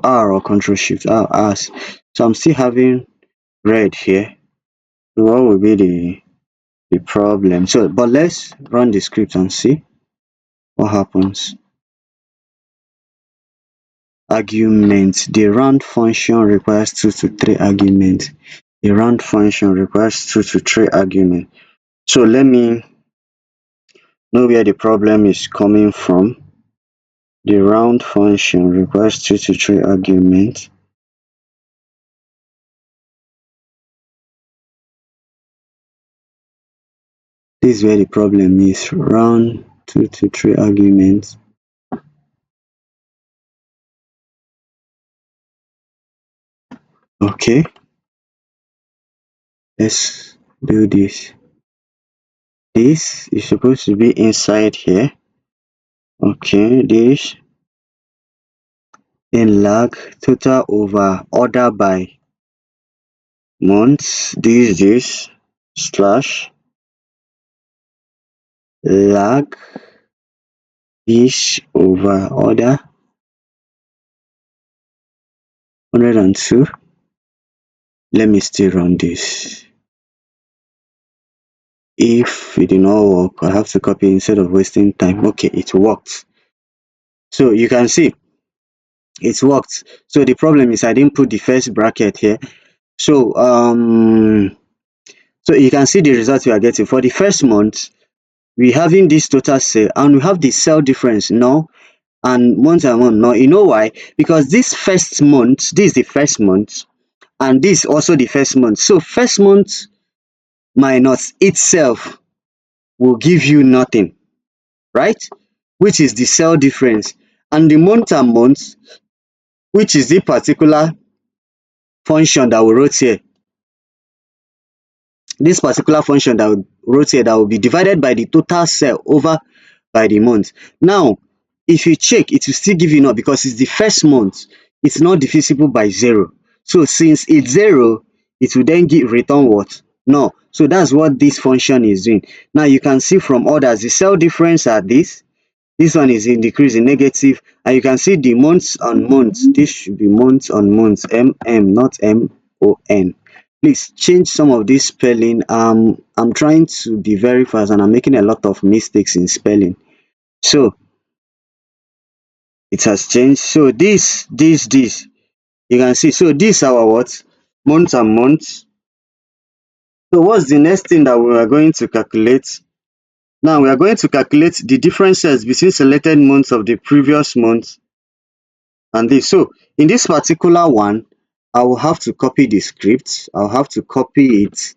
R or Control Shift R as. So I'm still having red here. So what will be the problem? So but let's run the script and see what happens. Argument. The round function requires 2 to 3 arguments. A round function requires 2 to 3 arguments. So let me know where the problem is coming from. The round function requires 2 to 3 arguments. This is where the problem is. Round 2 to 3 arguments. Okay, let's do this. This is supposed to be inside here. Okay, this then lag total over order by months. This slash lag this over order 102. Let me still run this. If it did not work, I have to copy instead of wasting time. Okay, it worked. So you can see it worked. So the problem is I didn't put the first bracket here. So so you can see the result we are getting for the first month. We having this total sale and we have the sale difference now and month and month. Now you know why? Because this first month, this is the first month, and this also the first month. So first month minus itself will give you nothing, right? Which is the sale difference. And the month and month, which is the particular function that we wrote here. This particular function that we wrote here that will be divided by the total sale over by the month. Now, if you check, it will still give you null because it's the first month. It's not divisible by 0. So since it's 0, it will then give return what? Null. So that's what this function is doing. Now you can see from others, the cell difference are this one is in decreasing negative, and you can see the months on months. This should be months on months, not MON. Please change some of this spelling. I'm trying to be very fast and I'm making a lot of mistakes in spelling. So it has changed. So this you can see. So this our what? Months and months. So what's the next thing that we are going to calculate? Now we are going to calculate the differences between selected months of the previous month and this. So in this particular one, I will have to copy the script. I'll have to copy it.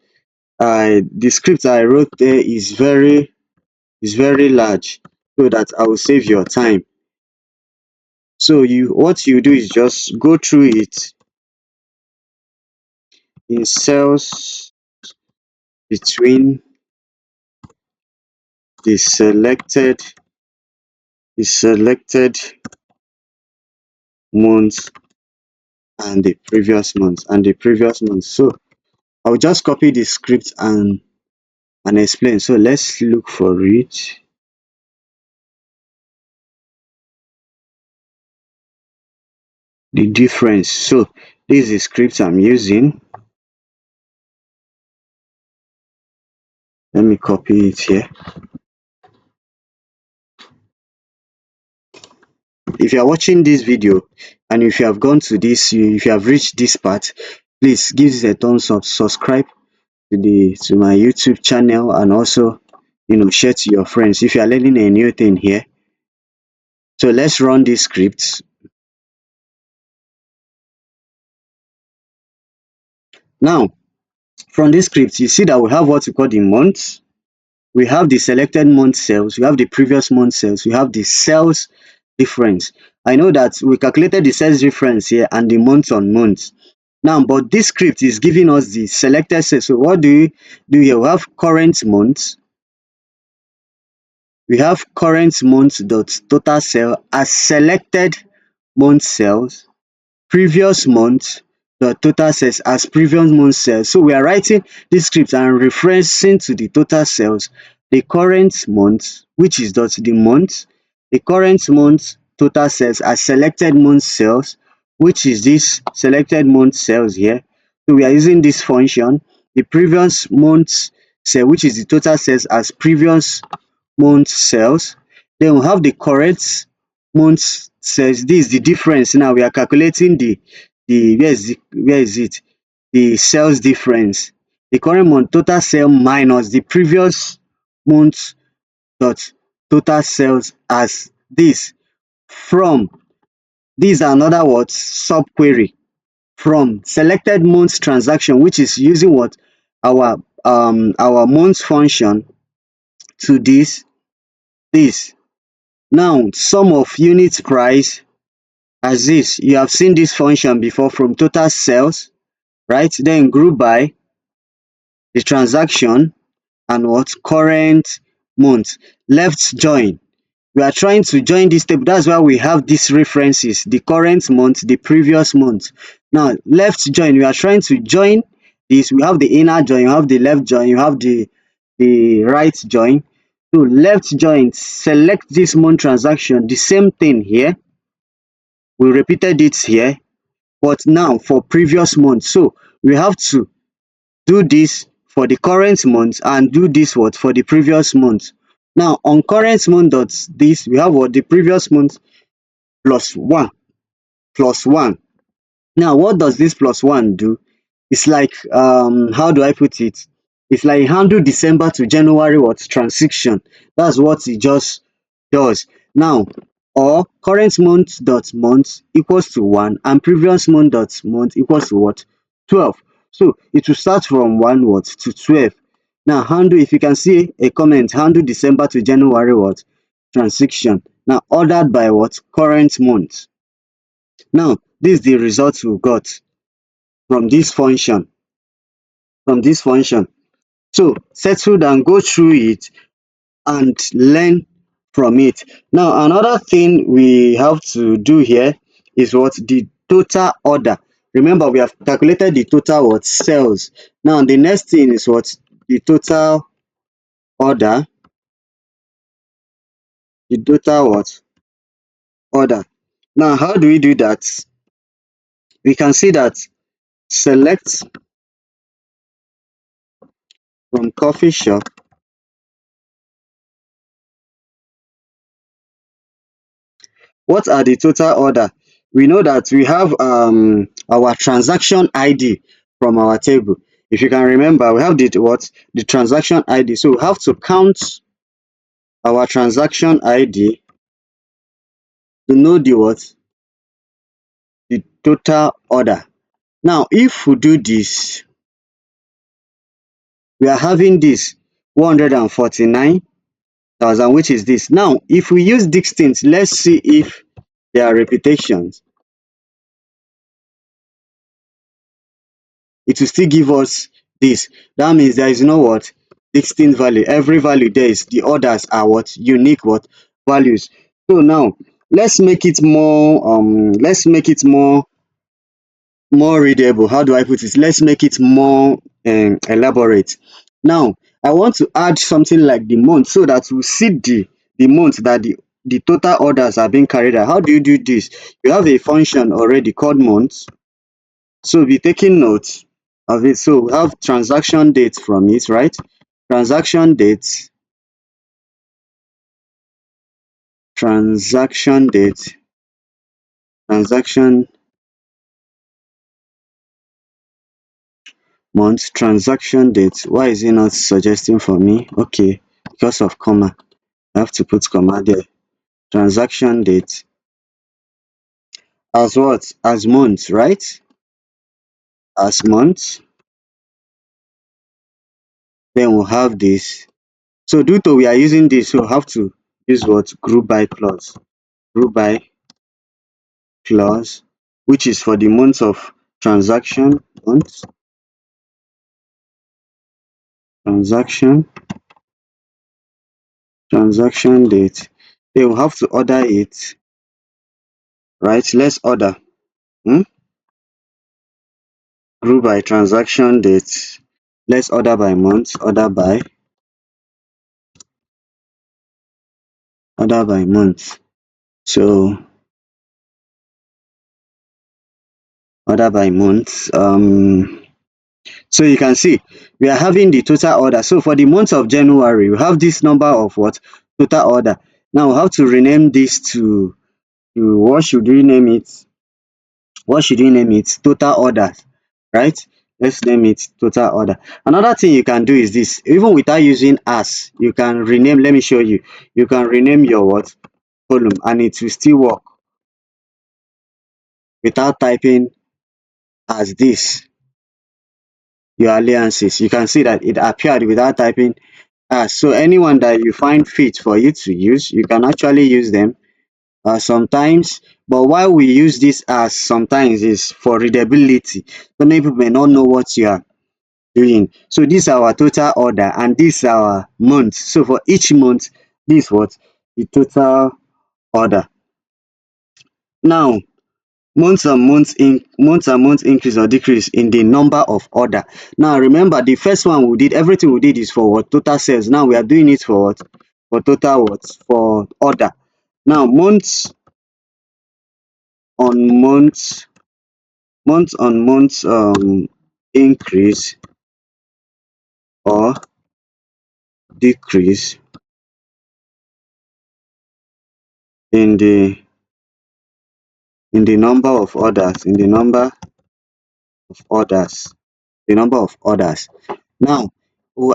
The script I wrote there is very large, so that I will save your time. So what you do is just go through it in cells between the selected month and the previous month. So I'll just copy the script and explain. So let's look for it. The difference. So this is the script I'm using. Let me copy it here. If you are watching this video and if you have gone to this, if you have reached this part, please give this a thumbs up, subscribe to my YouTube channel, and also share to your friends if you are learning a new thing here. So let's run this script. Now from this script, you see that we have what we call the months. We have the selected month cells, we have the previous month cells, we have the cells difference. I know that we calculated the cells difference here and the month on month. Now, but this script is giving us the selected cells. So what do we do here? We have current month. We have current month dot total cell as selected month cells. Previous month the total cells as previous month cells. So we are writing this script and referencing to the total cells, the current month, which is the month, the current month total cells as selected month cells, which is this selected month cells here. So we are using this function, the previous month cell, which is the total cells as previous month cells. Then we have the correct month cells. This is the difference. Now we are calculating the where is it? the sales difference, the current month total sale minus the previous month dot total sales as this from this another what subquery from selected months transaction, which is using what our months function to this. Now sum of unit price as this, you have seen this function before from total sales, right? Then group by the transaction and what current month. Left join, we are trying to join this table. That's why we have these references, the current month, the previous month. Now left join, we are trying to join this. We have the inner join, you have the left join, you have the right join. So left join, select this month transaction, the same thing here, we repeated it here, but now for previous month. So we have to do this for the current month and do this what for the previous month. Now on current month dot this, we have what the previous month plus one plus one. Now what does this plus one do? It's like how do I put it? It's like handle December to January what transition. That's what it just does. Now or current month dot month equals to one and previous month dot month equals to what? 12. So it will start from one what to 12. Now handle, if you can see a comment, handle December to January what transition. Now ordered by what? Current month. Now this is the result we got from this function. From this function. So settle down, go through it and learn from it. Now another thing we have to do here is what? The total order. Remember we have calculated the total what? Sales. Now the next thing is what? The total order. The total what? Order. Now how do we do that? We can see that select from coffee shop. What are the total order? We know that we have our transaction ID from our table. If you can remember, we have the what? The transaction ID. So we have to count our transaction ID to know the what? The total order. Now if we do this, we are having this 149,000, which is this. Now if we use distinct, let's see if there are repetitions. It will still give us this. That means there is no what? Distinct value. Every value there is, the orders are what? Unique what? Values. So now let's make it more readable. How do I put it? Let's make it more elaborate. Now I want to add something like the month so that we see the month that the total orders are being carried out. How do you do this? You have a function already called month. So be taking note of it. So we have transaction date from it, right? Transaction date, transaction date, transaction month, transaction date. Why is it not suggesting for me? Okay, because of comma. I have to put comma there. Transaction date as what? As month, right? As month. Then we'll have this. So due to we are using this, we'll have to use what? Group by clause. Group by clause, which is for the month of transaction month, transaction, transaction date. They will have to order it, right? Let's order. Group by transaction date. Let's order by month, order by month. So order by month. So you can see we are having the total order. So for the month of January, we have this number of what? Total order. Now we have to rename this to what should we name it? What should we name it? Total orders, right? Let's name it total order. Another thing you can do is this, even without using as, you can rename. Let me show you. You can rename your what column and it will still work without typing as this your alliances. You can see that it appeared without typing as. So anyone that you find fit for you to use, you can actually use them sometimes. But why we use this as sometimes is for readability. So many people may not know what you are doing. So this is our total order and this is our month. So for each month, this is what the total order. Now, months and months increase or decrease in the number of order. Now remember the first one we did, everything we did is for what? Total sales. Now we are doing it for what? For total what? For order. Now on months months increase or decrease in the number of orders, orders the number of orders. Now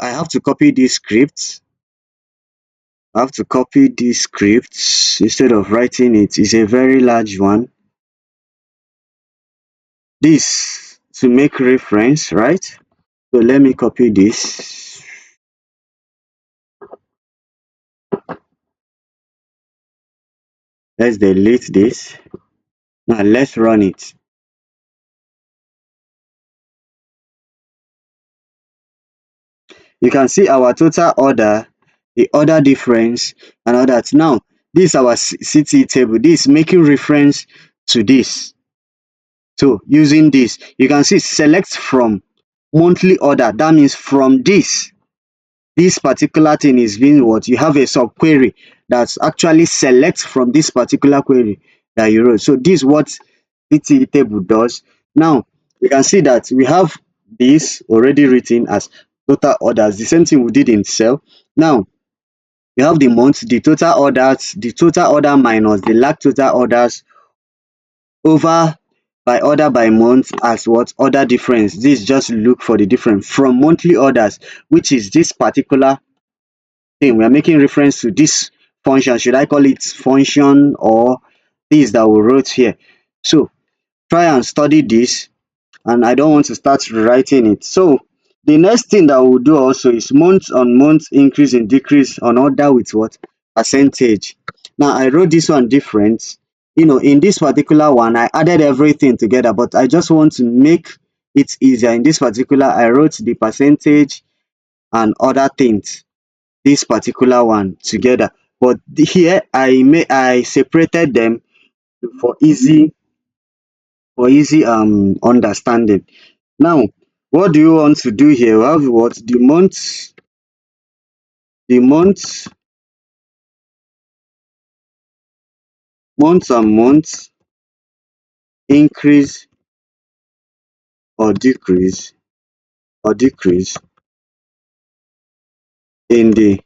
I have to copy this script. I have to copy this script instead of writing it. It's a very large one. This to make reference, right? So let me copy this. Let's delete this. Now let's run it. You can see our total order, the order difference, and all that. Now, this is our CT table. This is making reference to this. So, using this, you can see select from monthly order. That means from this particular thing is being what? You have a subquery that's actually select from this particular query that you wrote. So, this is what CT table does. Now, you can see that we have this already written as total orders, the same thing we did in cell. Now, you have the month, the total orders, the total order minus the lag total orders over by order by month as what? Order difference. This just look for the difference from monthly orders, which is this particular thing. We are making reference to this function. Should I call it function or this that we wrote here? So try and study this, and I don't want to start writing it. So the next thing that we'll do also is month on month increase and decrease on order with what? Percentage. Now I wrote this one different. In this particular one, I added everything together, but I just want to make it easier. In this particular, I wrote the percentage and other things, this particular one together. But here I separated them for easy understanding. Now, what do you want to do here? We have what? The months and months increase or decrease in the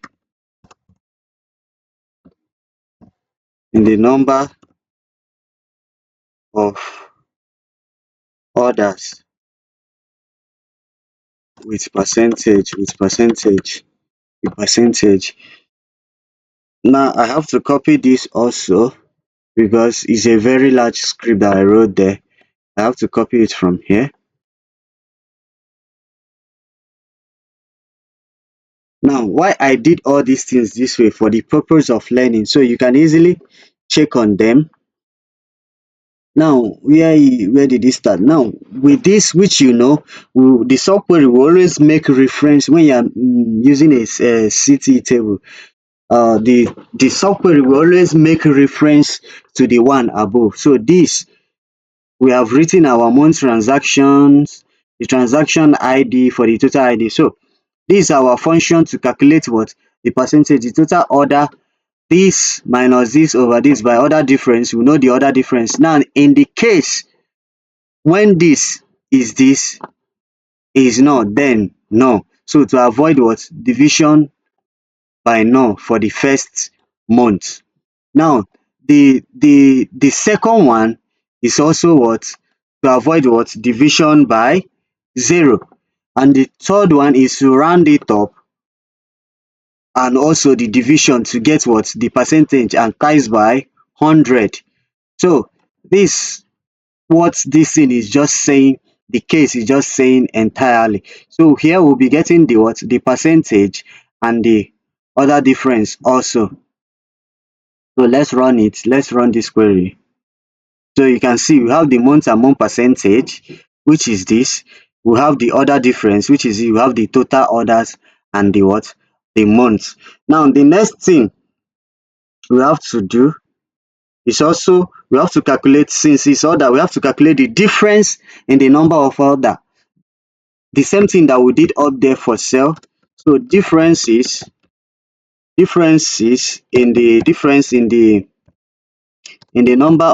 number of orders with percentage. Now I have to copy this also because it's a very large script that I wrote there. I have to copy it from here. Now, why I did all these things this way, for the purpose of learning, so you can easily check on them. Now, where did it start? Now, with this, which the software will always make reference when you are using a CT table. The software will always make reference to the one above. So this, we have written our month transactions, the transaction ID for the total ID. So this is our function to calculate what? The percentage, the total order, this minus this over this by order difference. We know the order difference. Now, in the case when this is not, then no. So to avoid what? Division by no for the first month. Now, the second one is also what? To avoid what? Division by 0. And the third one is to round it up, and also the division to get what? The percentage, and times by 100. So this, what this thing is just saying, the case is just saying entirely. So here we'll be getting the what? The percentage and the other difference also. So let's run it. Let's run this query. So you can see we have the month and month percentage, which is this. We have the order difference, which is we have the total orders and the what? The months. Now the next thing we have to do is also we have to calculate, since it's order, we have to calculate the difference in the number of order. The same thing that we did up there for sell. So differences in the difference in the number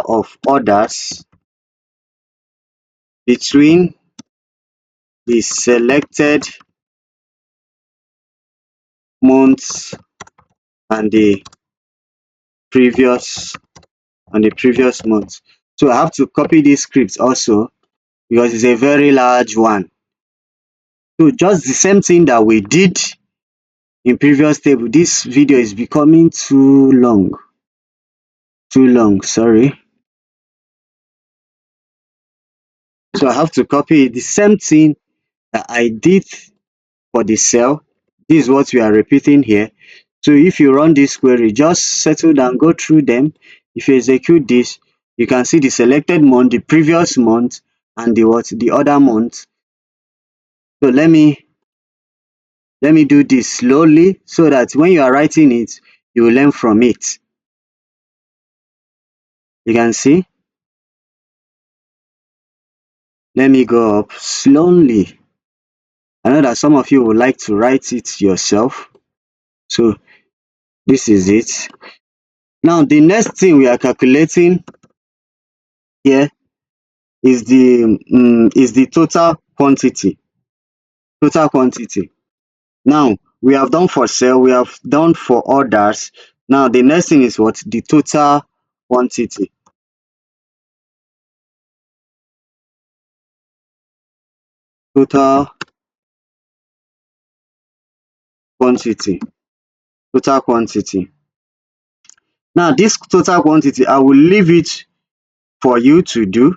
of orders between the selected months and the previous month. So I have to copy this script also because it's a very large one. So just the same thing that we did in previous table. This video is becoming too long, sorry. So I have to copy the same thing that I did for the cell. This is what we are repeating here. So if you run this query, just settle down, go through them. If you execute this, you can see the selected month, the previous month, and the what? The other month. So let me do this slowly so that when you are writing it, you will learn from it. You can see. Let me go up slowly. I know that some of you would like to write it yourself. So this is it. Now the next thing we are calculating here is the total quantity. Total quantity. Now we have done for sale, we have done for orders. Now the next thing is what? The total quantity. Total quantity. Total quantity. Now this total quantity, I will leave it for you to do.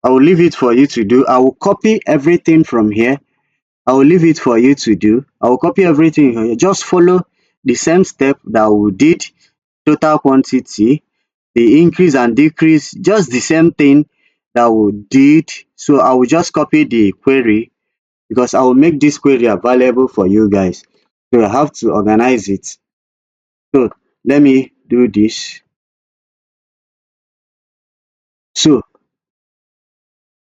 I will leave it for you to do. I will copy everything from here. I will leave it for you to do. I will copy everything here. Just follow the same step that we did. Total quantity, the increase and decrease, just the same thing that we did. So I will just copy the query because I will make this query available for you guys. So I have to organize it. So let me do this. So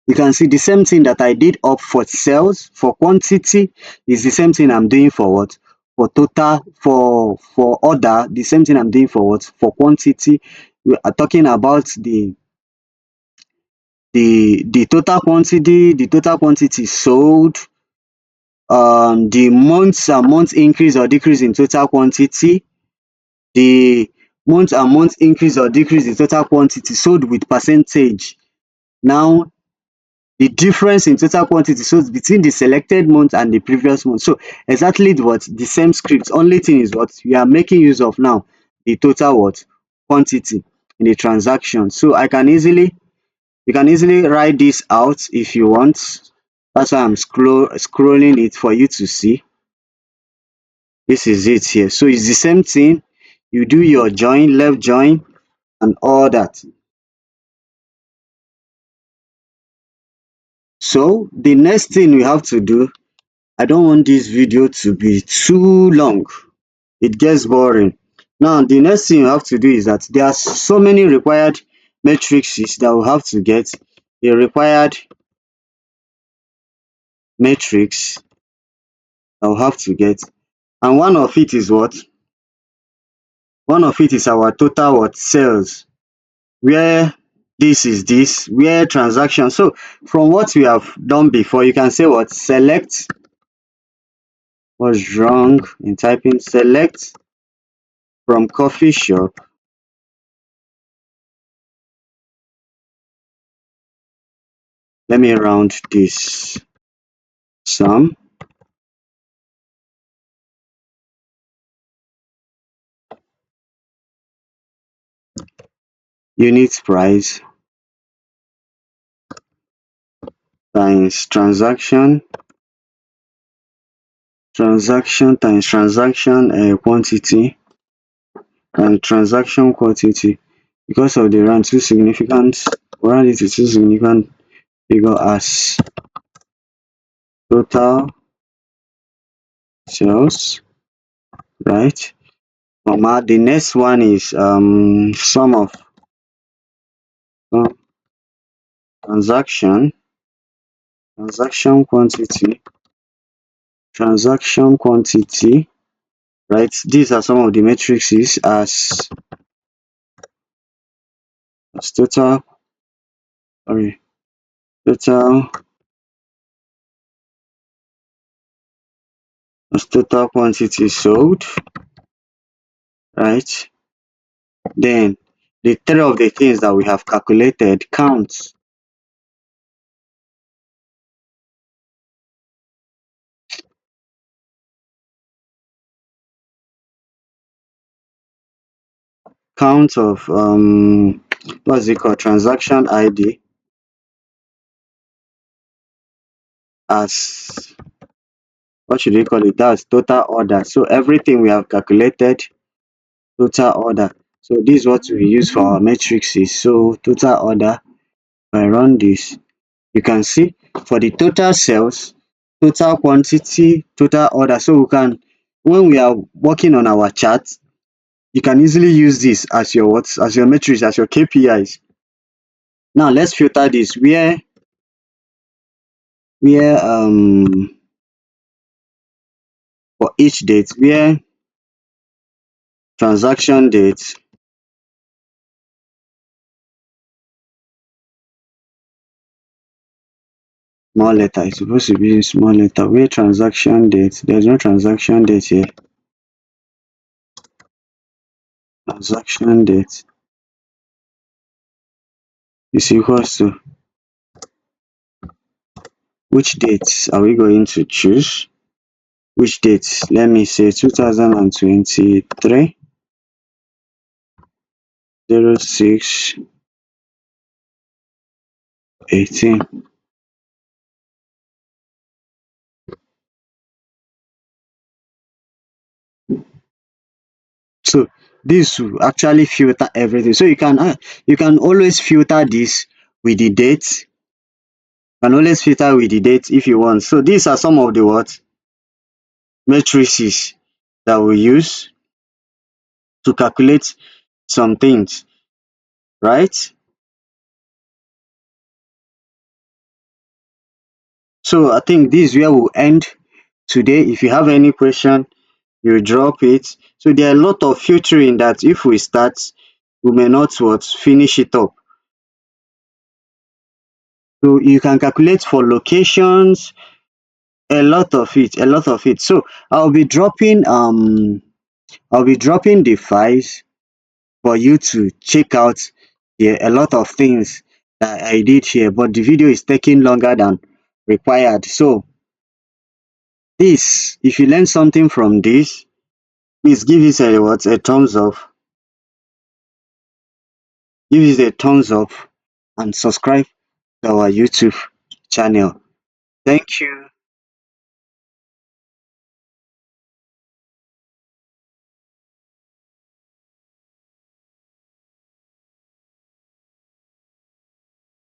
you can see the same thing that I did up for sales, for quantity, is the same thing I'm doing for what? For total, for order, the same thing I'm doing for what? For quantity. We are talking about the total quantity sold, the months and months increase or decrease in total quantity, the month and month increase or decrease in total quantity sold with percentage. Now the difference in total quantity sold between the selected month and the previous month. So exactly what? The same script. Only thing is what we are making use of now, the total what? Quantity in the transaction. So you can easily write this out if you want. That's why I'm scrolling it for you to see. This is it here. So it's the same thing. You do your join, left join, and all that. So the next thing we have to do, I don't want this video to be too long. It gets boring. Now the next thing you have to do is that there are so many required matrices that we have to get. The required matrix that we have to get. And one of it is what? One of it is our total what? Sales. Where this is this, where transaction. So from what we have done before, you can say what? Select. What's wrong in typing? Select from coffee shop. Let me round this sum. Unit price times transaction times transaction quantity and transaction quantity. Because of the round too significant, round it to two significant figure as total sales, right? The next one is sum of uh, transaction transaction quantity, right? These are some of the matrices as total, sorry, total total quantity sold, right? Then the three of the things that we have calculated, count of what's it called, transaction ID as, what should we call it, that's total order. So everything we have calculated, total order. So this is what we use for our matrices. So total order, if I run this, you can see for the total sales, total quantity, total order. So we can, when we are working on our chart, you can easily use this as your what, as your metrics, as your KPIs. Now let's filter this where for each date, where transaction date, small letter, it's supposed to be in small letter, where transaction date, there's no transaction date here. Transaction date is equals to, which dates are we going to choose? Which dates? Let me say 2023 06 18. So this will actually filter everything. So you can always filter this with the date. You can always filter with the date if you want. So these are some of the what, matrices that we use to calculate some things, right? So I think this is where we'll end today. If you have any question, you drop it. So there are a lot of filtering that if we start, we may not what, finish it up. So you can calculate for locations, a lot of it. So I'll be dropping the files for you to check out. There are a lot of things that I did here, but the video is taking longer than required. So this, if you learn something from this, please give it a what, a thumbs up. Give it a thumbs up and subscribe to our YouTube channel. Thank you.